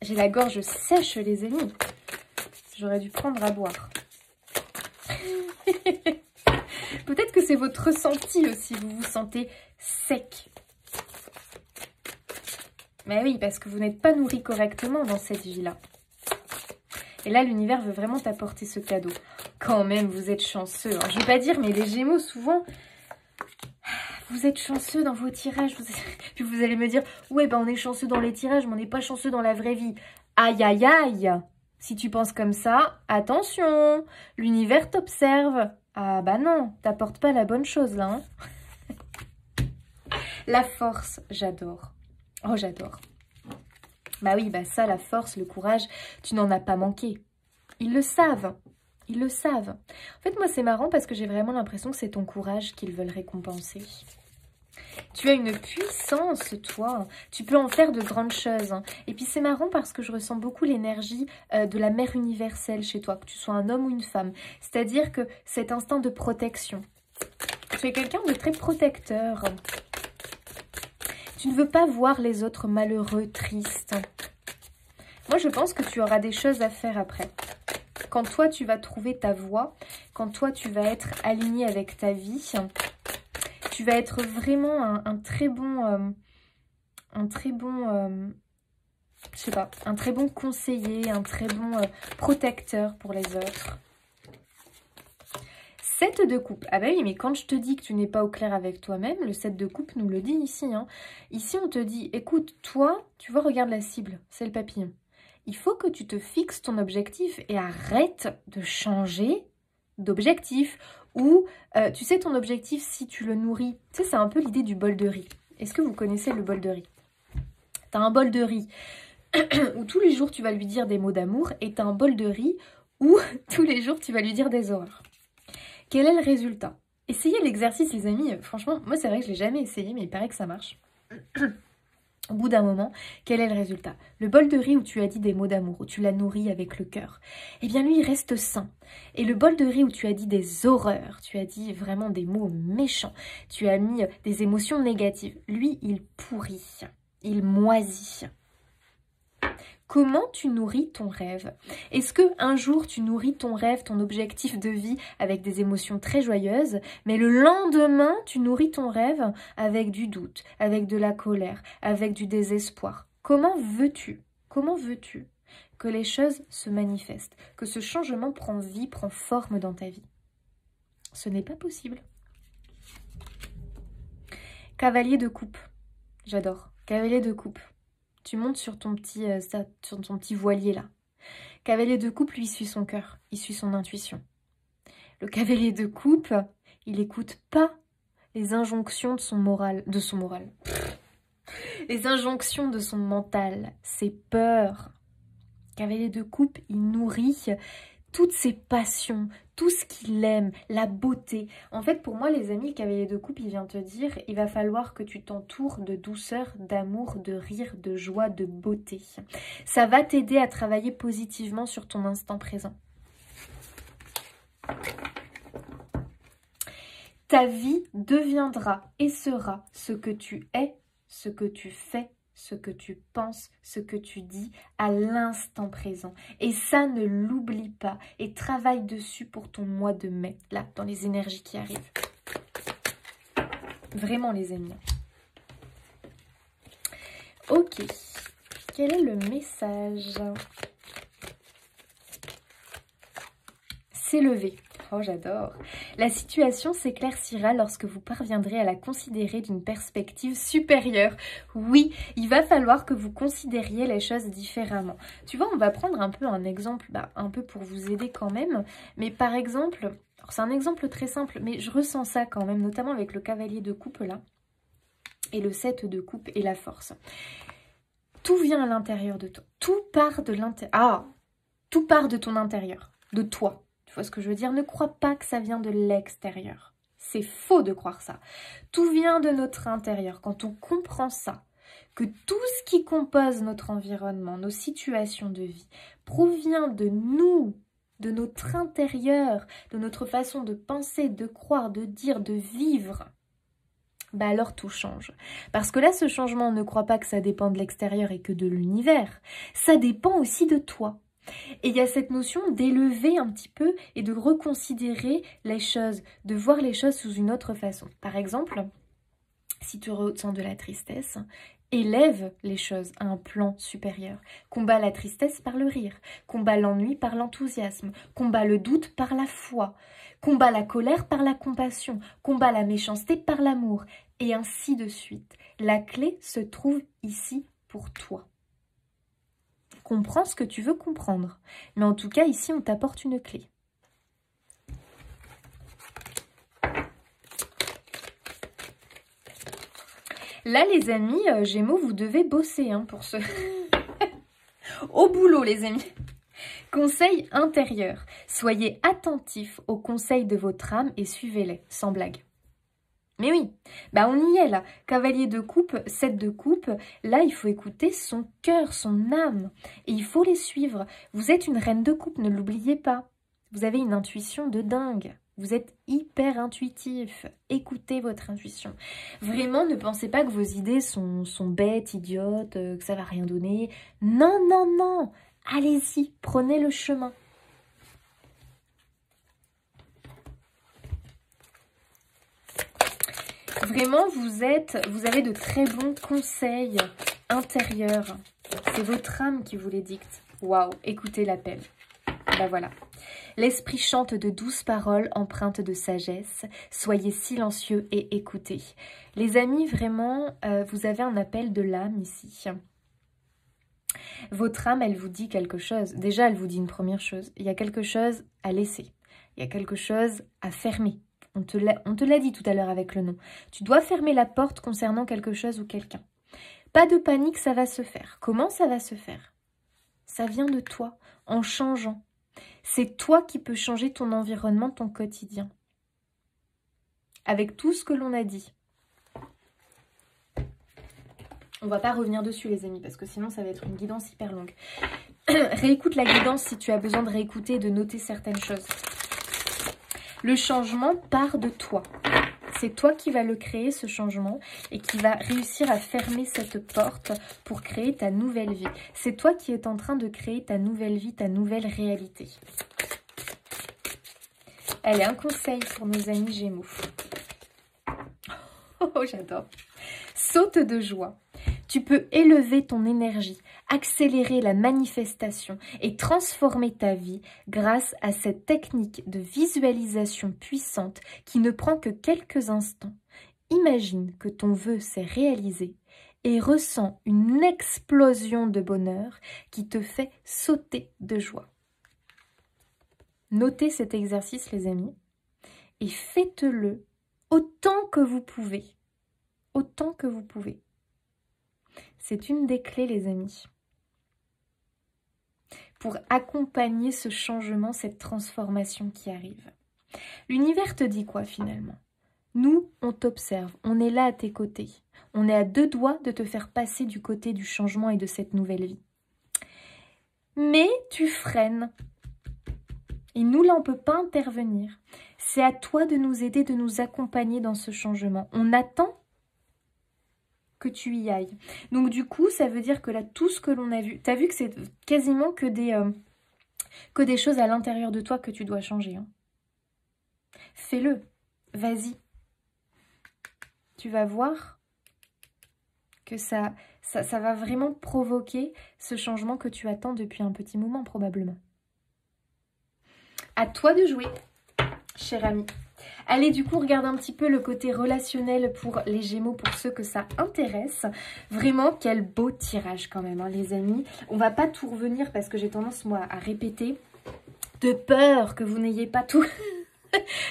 J'ai la gorge sèche, les amis. J'aurais dû prendre à boire. Peut-être que c'est votre ressenti aussi, vous vous sentez sec. Mais oui, parce que vous n'êtes pas nourri correctement dans cette vie-là. Et là, l'univers veut vraiment t'apporter ce cadeau. Quand même, vous êtes chanceux. Hein. Je ne vais pas dire, mais les Gémeaux, souvent, vous êtes chanceux dans vos tirages. Puis vous allez me dire, ouais, ben on est chanceux dans les tirages, mais on n'est pas chanceux dans la vraie vie. Aïe, aïe, aïe. Si tu penses comme ça, attention, l'univers t'observe. Ah bah non, t'apportes pas la bonne chose là. Hein. La force, j'adore. Oh, j'adore. Bah oui, bah ça, la force, le courage, tu n'en as pas manqué. Ils le savent. Ils le savent. En fait, moi, c'est marrant parce que j'ai vraiment l'impression que c'est ton courage qu'ils veulent récompenser. Tu as une puissance, toi. Tu peux en faire de grandes choses. Et puis, c'est marrant parce que je ressens beaucoup l'énergie de la mère universelle chez toi, que tu sois un homme ou une femme. C'est-à-dire que cet instinct de protection. Tu es quelqu'un de très protecteur. Tu ne veux pas voir les autres malheureux, tristes. Moi, je pense que tu auras des choses à faire après. Quand toi, tu vas trouver ta voie, quand toi, tu vas être aligné avec ta vie, tu vas être vraiment un très bon je sais pas, un très bon conseiller, un très bon protecteur pour les autres. 7 de coupe. Ah bah oui, mais quand je te dis que tu n'es pas au clair avec toi-même, le 7 de coupe nous le dit ici. Hein. Ici, on te dit, écoute, toi, tu vois, regarde la cible, c'est le papillon. Il faut que tu te fixes ton objectif et arrête de changer d'objectif. Ou, tu sais, ton objectif, si tu le nourris, tu sais, c'est un peu l'idée du bol de riz. Est-ce que vous connaissez le bol de riz? Tu as un bol de riz où tous les jours, tu vas lui dire des mots d'amour et tu as un bol de riz où tous les jours, tu vas lui dire des horreurs. Quel est le résultat? Essayez l'exercice, les amis. Franchement, moi, c'est vrai que je ne l'ai jamais essayé, mais il paraît que ça marche. Au bout d'un moment, quel est le résultat? Le bol de riz où tu as dit des mots d'amour, où tu l'as nourri avec le cœur, eh bien, lui, il reste sain. Et le bol de riz où tu as dit des horreurs, tu as dit vraiment des mots méchants, tu as mis des émotions négatives, lui, il pourrit, il moisit. Comment tu nourris ton rêve? Est-ce qu'un jour tu nourris ton rêve, ton objectif de vie avec des émotions très joyeuses, mais le lendemain tu nourris ton rêve avec du doute, avec de la colère, avec du désespoir? Comment veux-tu que les choses se manifestent, que ce changement prend vie, prend forme dans ta vie? Ce n'est pas possible. Cavalier de coupe, j'adore. Cavalier de coupe. Tu montes sur ton petit voilier là. Cavalier de coupe, lui, suit son cœur. Il suit son intuition. Le cavalier de coupe, il n'écoute pas les injonctions de son moral. les injonctions de son mental, ses peurs. Cavalier de coupe, il nourrit toutes ses passions, tout ce qu'il aime, la beauté. En fait, pour moi, les amis, le cavalier de coupe, il vient te dire, il va falloir que tu t'entoures de douceur, d'amour, de rire, de joie, de beauté. Ça va t'aider à travailler positivement sur ton instant présent. Ta vie deviendra et sera ce que tu es, ce que tu fais, ce que tu penses, ce que tu dis à l'instant présent. Et ça, ne l'oublie pas. Et travaille dessus pour ton mois de mai, là, dans les énergies qui arrivent. Vraiment, les amis. Ok. Quel est le message? S'élever. Oh, j'adore. La situation s'éclaircira lorsque vous parviendrez à la considérer d'une perspective supérieure. Oui, il va falloir que vous considériez les choses différemment. Tu vois, on va prendre un peu un exemple, un peu pour vous aider quand même. Mais par exemple, c'est un exemple très simple, mais je ressens ça quand même, notamment avec le cavalier de coupe là, et le 7 de coupe et la force. Tout vient à l'intérieur de toi. Tout part de l'intérieur. Ah, tout part de ton intérieur, de toi. Tu vois ce que je veux dire? Ne crois pas que ça vient de l'extérieur. C'est faux de croire ça. Tout vient de notre intérieur. Quand on comprend ça, que tout ce qui compose notre environnement, nos situations de vie, provient de nous, de notre intérieur, de notre façon de penser, de croire, de dire, de vivre, alors tout change. Parce que là, ce changement, ne crois pas que ça dépend de l'extérieur et que de l'univers. Ça dépend aussi de toi. Et il y a cette notion d'élever un petit peu et de reconsidérer les choses, de voir les choses sous une autre façon. Par exemple, si tu ressens de la tristesse, élève les choses à un plan supérieur. Combat la tristesse par le rire, combat l'ennui par l'enthousiasme, combat le doute par la foi, combat la colère par la compassion, combat la méchanceté par l'amour, et ainsi de suite. La clé se trouve ici pour toi. Comprends ce que tu veux comprendre. Mais en tout cas, ici, on t'apporte une clé. Là, les amis, Gémeaux, vous devez bosser pour ce... Au boulot, les amis. Conseil intérieur. Soyez attentifs aux conseils de votre âme et suivez-les, sans blague. Mais oui, on y est là. Cavalier de coupe, 7 de coupe, là il faut écouter son cœur, son âme. Et il faut les suivre. Vous êtes une reine de coupe, ne l'oubliez pas. Vous avez une intuition de dingue. Vous êtes hyper intuitif. Écoutez votre intuition. Vraiment, ne pensez pas que vos idées sont bêtes, idiotes, que ça va rien donner. Non, non, non. Allez-y, prenez le chemin. Vraiment, vous avez de très bons conseils intérieurs. C'est votre âme qui vous les dicte. Waouh, écoutez l'appel. Voilà. L'esprit chante de douces paroles empreintes de sagesse. Soyez silencieux et écoutez. Les amis, vraiment, vous avez un appel de l'âme ici. Votre âme, elle vous dit quelque chose. Déjà, elle vous dit une première chose. Il y a quelque chose à laisser. Il y a quelque chose à fermer. On te l'a dit tout à l'heure avec le nom. Tu dois fermer la porte concernant quelque chose ou quelqu'un. Pas de panique, ça va se faire. Comment ça va se faire? Ça vient de toi, en changeant. C'est toi qui peux changer ton environnement, ton quotidien. Avec tout ce que l'on a dit. On va pas revenir dessus, les amis, parce que sinon, ça va être une guidance hyper longue. Réécoute la guidance si tu as besoin de réécouter et de noter certaines choses. Le changement part de toi. C'est toi qui vas le créer, ce changement, et qui va réussir à fermer cette porte pour créer ta nouvelle vie. C'est toi qui es en train de créer ta nouvelle vie, ta nouvelle réalité. Allez, un conseil pour nos amis Gémeaux. Oh, j'adore. Saute de joie. Tu peux élever ton énergie, accélérer la manifestation et transformer ta vie grâce à cette technique de visualisation puissante qui ne prend que quelques instants. Imagine que ton vœu s'est réalisé et ressens une explosion de bonheur qui te fait sauter de joie. Notez cet exercice, les amis, et faites-le autant que vous pouvez. Autant que vous pouvez. C'est une des clés, les amis, pour accompagner ce changement, cette transformation qui arrive. L'univers te dit quoi finalement? Nous, on t'observe, on est là à tes côtés. On est à 2 doigts de te faire passer du côté du changement et de cette nouvelle vie. Mais tu freines. Et nous, là, on ne peut pas intervenir. C'est à toi de nous aider, de nous accompagner dans ce changement. On attend que tu y ailles. Donc du coup, ça veut dire que là, tout ce que l'on a vu, tu as vu que c'est quasiment que des choses à l'intérieur de toi que tu dois changer. Hein. Fais-le. Vas-y. Tu vas voir que ça va vraiment provoquer ce changement que tu attends depuis un petit moment probablement. À toi de jouer, cher ami. Allez, du coup, regarde un petit peu le côté relationnel pour les Gémeaux, pour ceux que ça intéresse. Vraiment, quel beau tirage quand même, hein, les amis. On va pas tout revenir parce que j'ai tendance, moi, à répéter de peur que vous n'ayez pas tout...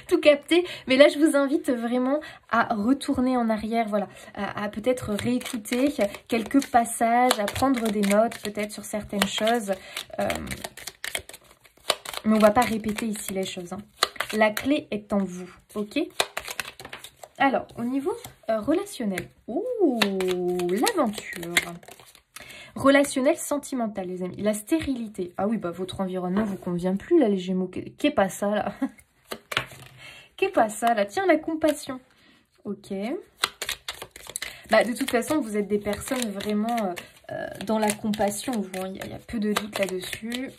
tout capté, mais là je vous invite vraiment à retourner en arrière, voilà, à peut-être réécouter quelques passages, à prendre des notes peut-être sur certaines choses, mais on va pas répéter ici les choses, hein. La clé est en vous, ok? Alors, au niveau relationnel, ouh, l'aventure. Relationnel, sentimental, les amis. La stérilité. Ah oui, bah votre environnement vous convient plus, là, les Gémeaux. Qu'est pas ça, là? Qu'est pas ça, là? Tiens, la compassion. Ok. Bah, de toute façon, vous êtes des personnes vraiment dans la compassion. Il y a peu de doute là-dessus.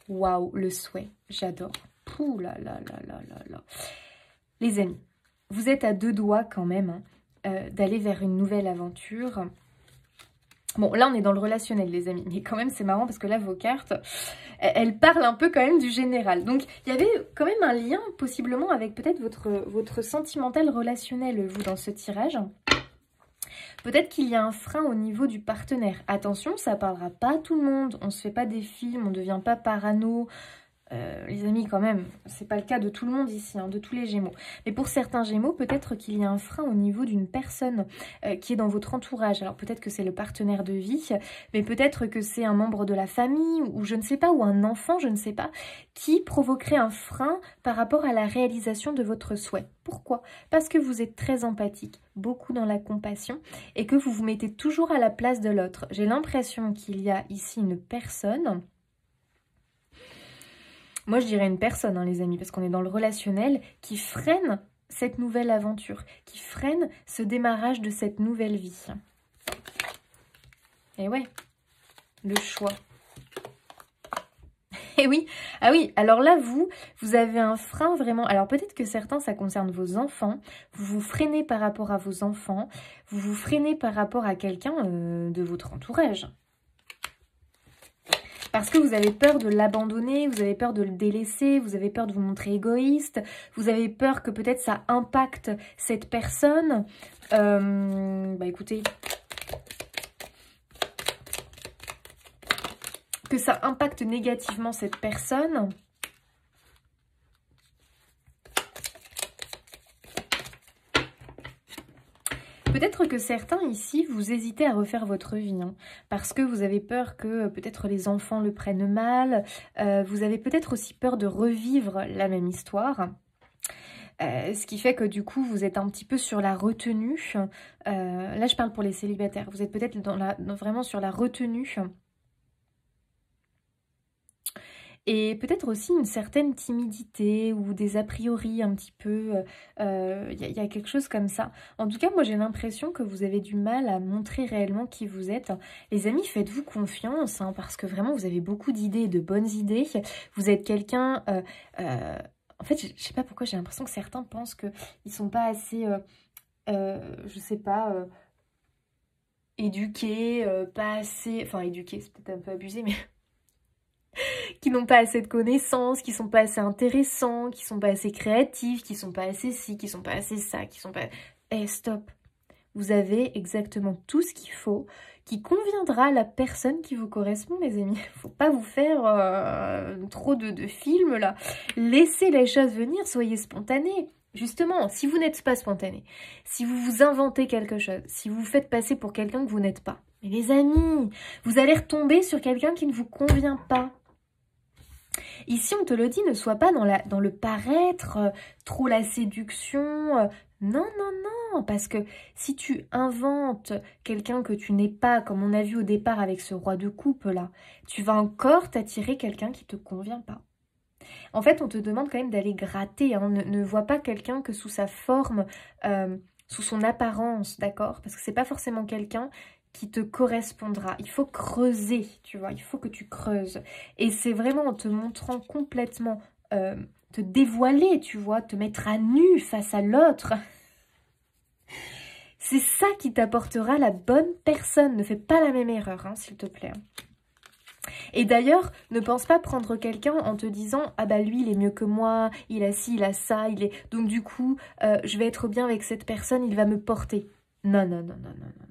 Waouh, le souhait. J'adore. Pouh là là là là là là. Les amis, vous êtes à 2 doigts quand même d'aller vers une nouvelle aventure. Bon, là, on est dans le relationnel, les amis. Mais quand même, c'est marrant parce que là, vos cartes, elles parlent un peu quand même du général. Donc, il y avait quand même un lien, possiblement, avec peut-être votre sentimental relationnel, vous, dans ce tirage. Peut-être qu'il y a un frein au niveau du partenaire. Attention, ça ne parlera pas à tout le monde. On ne se fait pas des films, on ne devient pas parano. Les amis, quand même, c'est pas le cas de tout le monde ici, hein, de tous les Gémeaux. Mais pour certains Gémeaux, peut-être qu'il y a un frein au niveau d'une personne qui est dans votre entourage. Alors peut-être que c'est le partenaire de vie, mais peut-être que c'est un membre de la famille, ou je ne sais pas, ou un enfant, je ne sais pas, qui provoquerait un frein par rapport à la réalisation de votre souhait. Pourquoi? Parce que vous êtes très empathique, beaucoup dans la compassion, et que vous vous mettez toujours à la place de l'autre. J'ai l'impression qu'il y a ici une personne... Moi, je dirais une personne, hein, les amis, parce qu'on est dans le relationnel, qui freine cette nouvelle aventure, qui freine ce démarrage de cette nouvelle vie. Et ouais, le choix. Et oui, ah oui, alors là, vous avez un frein vraiment. Alors peut-être que certains, ça concerne vos enfants. Vous vous freinez par rapport à vos enfants. Vous vous freinez par rapport à quelqu'un de votre entourage. Parce que vous avez peur de l'abandonner, vous avez peur de le délaisser, vous avez peur de vous montrer égoïste, vous avez peur que peut-être ça impacte cette personne. Bah écoutez, que ça impacte négativement cette personne. Peut-être que certains ici, vous hésitez à refaire votre vie, hein, parce que vous avez peur que peut-être les enfants le prennent mal, vous avez peut-être aussi peur de revivre la même histoire, ce qui fait que du coup, vous êtes un petit peu sur la retenue. Là, je parle pour les célibataires, vous êtes peut-être vraiment sur la retenue. Et peut-être aussi une certaine timidité ou des a priori un petit peu, y a quelque chose comme ça. En tout cas, moi j'ai l'impression que vous avez du mal à montrer réellement qui vous êtes. Les amis, faites-vous confiance, hein, parce que vraiment vous avez beaucoup d'idées, de bonnes idées. Vous êtes quelqu'un... en fait, je sais pas pourquoi j'ai l'impression que certains pensent qu'ils sont pas assez, je sais pas... éduqués, pas assez... Enfin, éduqués, c'est peut-être un peu abusé, mais... qui n'ont pas assez de connaissances, qui sont pas assez intéressants, qui sont pas assez créatifs, qui sont pas assez ci, qui sont pas assez ça, qui sont pas... Eh, stop! Vous avez exactement tout ce qu'il faut, qui conviendra à la personne qui vous correspond, les amis. Faut pas vous faire trop de films, là. Laissez les choses venir, soyez spontanés. Justement, si vous n'êtes pas spontané, si vous vous inventez quelque chose, si vous vous faites passer pour quelqu'un que vous n'êtes pas, mais les amis, vous allez retomber sur quelqu'un qui ne vous convient pas. Ici, on te le dit, ne sois pas dans le paraître, trop la séduction. Non, non, non, parce que si tu inventes quelqu'un que tu n'es pas, comme on a vu au départ avec ce roi de coupe là, tu vas encore t'attirer quelqu'un qui ne te convient pas. En fait, on te demande quand même d'aller gratter, hein. Ne vois pas quelqu'un que sous sa forme, sous son apparence, d'accord? Parce que c'est pas forcément quelqu'un qui te correspondra. Il faut creuser, tu vois, il faut que tu creuses. Et c'est vraiment en te montrant complètement, te dévoiler, tu vois, te mettre à nu face à l'autre. C'est ça qui t'apportera la bonne personne. Ne fais pas la même erreur, hein, s'il te plaît. Et d'ailleurs, ne pense pas prendre quelqu'un en te disant « Ah bah lui, il est mieux que moi, il a ci, il a ça, il est... Donc du coup, je vais être bien avec cette personne, il va me porter. » Non, non, non, non, non, non.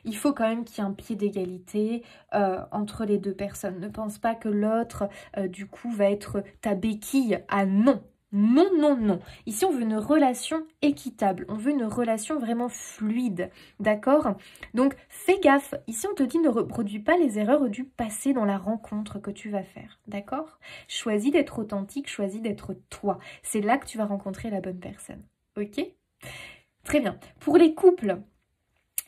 Il faut quand même qu'il y ait un pied d'égalité entre les deux personnes. Ne pense pas que l'autre, du coup, va être ta béquille. Ah non! Non, non, non. Ici, on veut une relation équitable. On veut une relation vraiment fluide. D'accord? Donc, fais gaffe. Ici, on te dit ne reproduis pas les erreurs du passé dans la rencontre que tu vas faire. D'accord? Choisis d'être authentique, choisis d'être toi. C'est là que tu vas rencontrer la bonne personne. Ok? Très bien. Pour les couples...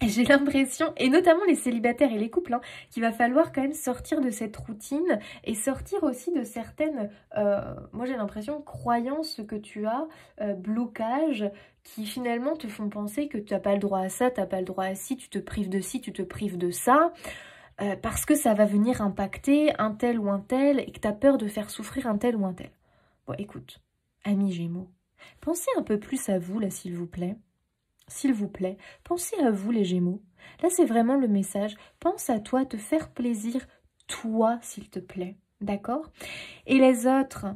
J'ai l'impression, et notamment les célibataires et les couples, hein, qu'il va falloir quand même sortir de cette routine et sortir aussi de certaines, moi j'ai l'impression, croyances que tu as, blocages, qui finalement te font penser que tu n'as pas le droit à ça, tu n'as pas le droit à ci, tu te prives de ci, tu te prives de ça, parce que ça va venir impacter un tel ou un tel et que tu as peur de faire souffrir un tel ou un tel. Bon, écoute, amis Gémeaux, pensez un peu plus à vous là, s'il vous plaît. S'il vous plaît, pensez à vous les Gémeaux. Là, c'est vraiment le message. Pense à toi, te faire plaisir, toi, s'il te plaît. D'accord? Et les autres,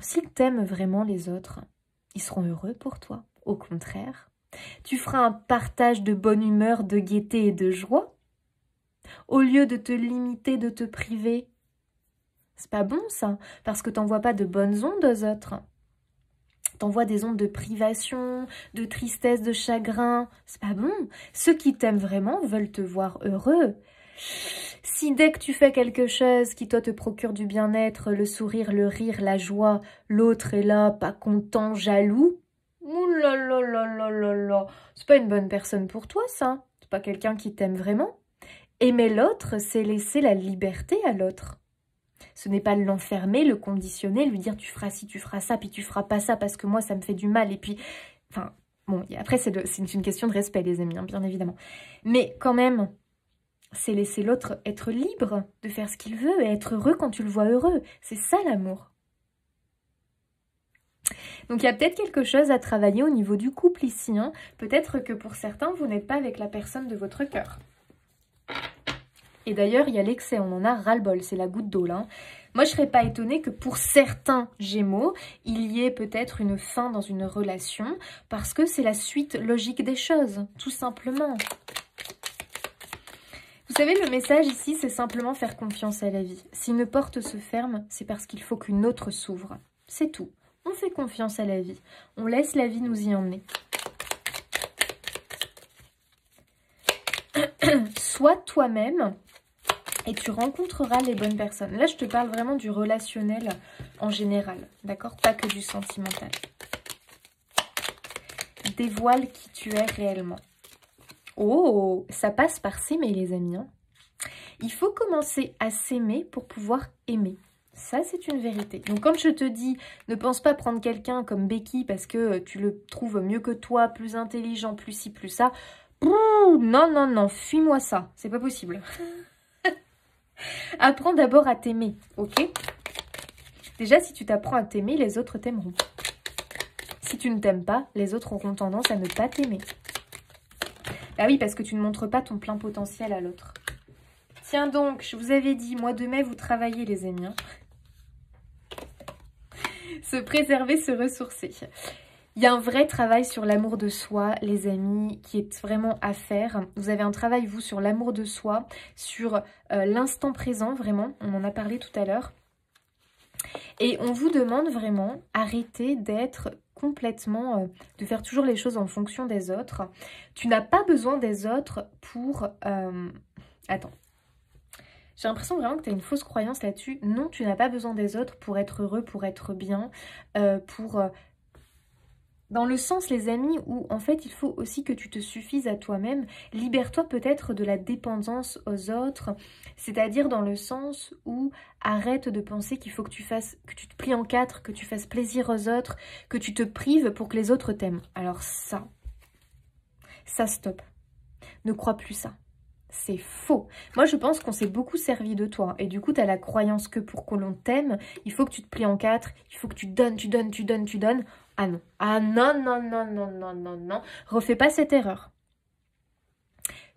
s'ils t'aiment vraiment les autres, ils seront heureux pour toi. Au contraire, tu feras un partage de bonne humeur, de gaieté et de joie. Au lieu de te limiter, de te priver. C'est pas bon ça, parce que t'envoies pas de bonnes ondes aux autres. T'envoies des ondes de privation, de tristesse, de chagrin. C'est pas bon. Ceux qui t'aiment vraiment veulent te voir heureux. Si dès que tu fais quelque chose qui toi te procure du bien-être, le sourire, le rire, la joie, l'autre est là, pas content, jaloux, ouh là là là là là là, c'est pas une bonne personne pour toi ça. C'est pas quelqu'un qui t'aime vraiment. Aimer l'autre, c'est laisser la liberté à l'autre. Ce n'est pas l'enfermer, le conditionner, lui dire tu feras ci, tu feras ça, puis tu feras pas ça parce que moi ça me fait du mal. Et puis, enfin, bon, après c'est une question de respect les amis, hein, bien évidemment. Mais quand même, c'est laisser l'autre être libre de faire ce qu'il veut et être heureux quand tu le vois heureux. C'est ça l'amour. Donc il y a peut-être quelque chose à travailler au niveau du couple ici. Hein. Peut-être que pour certains, vous n'êtes pas avec la personne de votre cœur. Et d'ailleurs, il y a l'excès, on en a ras-le-bol, c'est la goutte d'eau là. Moi, je ne serais pas étonnée que pour certains Gémeaux, il y ait peut-être une fin dans une relation, parce que c'est la suite logique des choses, tout simplement. Vous savez, le message ici, c'est simplement faire confiance à la vie. Si une porte se ferme, c'est parce qu'il faut qu'une autre s'ouvre. C'est tout. On fait confiance à la vie. On laisse la vie nous y emmener. Sois toi-même. Et tu rencontreras les bonnes personnes. Là, je te parle vraiment du relationnel en général. D'accord? Pas que du sentimental. Dévoile qui tu es réellement. Oh, ça passe par s'aimer, les amis. Hein. Il faut commencer à s'aimer pour pouvoir aimer. Ça, c'est une vérité. Donc, quand je te dis, ne pense pas prendre quelqu'un comme Becky parce que tu le trouves mieux que toi, plus intelligent, plus ci, plus ça. Non, non, non, fuis-moi ça. C'est pas possible. Apprends d'abord à t'aimer, ok? Déjà, si tu t'apprends à t'aimer, les autres t'aimeront. Si tu ne t'aimes pas, les autres auront tendance à ne pas t'aimer. Bah oui, parce que tu ne montres pas ton plein potentiel à l'autre. Tiens donc, je vous avais dit, mois de mai, vous travaillez les amis. Hein. Se préserver, se ressourcer. Il y a un vrai travail sur l'amour de soi, les amis, qui est vraiment à faire. Vous avez un travail, vous, sur l'amour de soi, sur l'instant présent, vraiment. On en a parlé tout à l'heure. Et on vous demande vraiment, arrêtez d'être complètement de faire toujours les choses en fonction des autres. Tu n'as pas besoin des autres pour... Attends. J'ai l'impression vraiment que tu as une fausse croyance là-dessus. Non, tu n'as pas besoin des autres pour être heureux, pour être bien, dans le sens, les amis, où en fait, il faut aussi que tu te suffises à toi-même. Libère-toi peut-être de la dépendance aux autres, c'est-à-dire dans le sens où arrête de penser qu'il faut que tu te plies en quatre, que tu fasses plaisir aux autres, que tu te prives pour que les autres t'aiment. Alors ça stop. Ne crois plus ça. C'est faux. Moi, je pense qu'on s'est beaucoup servi de toi. Et du coup, tu as la croyance que pour que l'on t'aime, il faut que tu te plies en quatre, il faut que tu donnes, tu donnes, tu donnes, tu donnes. Ah non. Ah non, non, non, non, non, non, non. Refais pas cette erreur.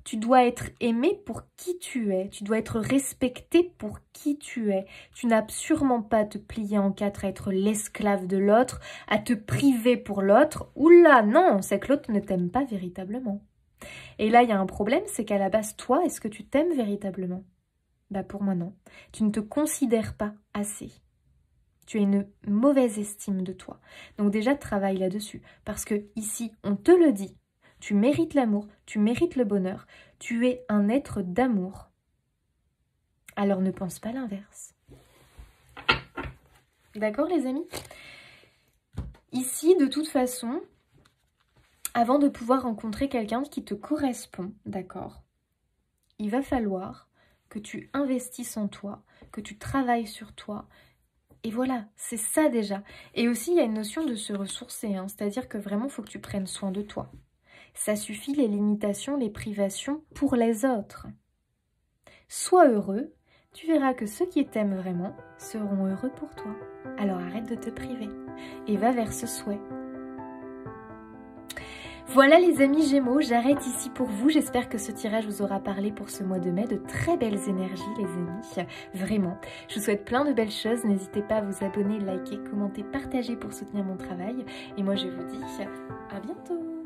Tu dois être aimé pour qui tu es. Tu dois être respecté pour qui tu es. Tu n'as sûrement pas à te plier en quatre, à être l'esclave de l'autre, à te priver pour l'autre. Oula, non, c'est que l'autre ne t'aime pas véritablement. Et là, il y a un problème, c'est qu'à la base, toi, est-ce que tu t'aimes véritablement? Bah pour moi, non. Tu ne te considères pas assez. Tu as une mauvaise estime de toi. Donc déjà, travaille là-dessus. Parce que ici, on te le dit, tu mérites l'amour, tu mérites le bonheur, tu es un être d'amour. Alors ne pense pas l'inverse. D'accord, les amis? Ici, de toute façon... Avant de pouvoir rencontrer quelqu'un qui te correspond, d'accord, il va falloir que tu investisses en toi, que tu travailles sur toi. Et voilà, c'est ça déjà. Et aussi, il y a une notion de se ressourcer, hein, c'est-à-dire que vraiment, il faut que tu prennes soin de toi. Ça suffit les limitations, les privations pour les autres. Sois heureux, tu verras que ceux qui t'aiment vraiment seront heureux pour toi. Alors arrête de te priver et va vers ce souhait. Voilà les amis Gémeaux, j'arrête ici pour vous. J'espère que ce tirage vous aura parlé pour ce mois de mai. De très belles énergies les amis, vraiment. Je vous souhaite plein de belles choses. N'hésitez pas à vous abonner, liker, commenter, partager pour soutenir mon travail. Et moi je vous dis à bientôt.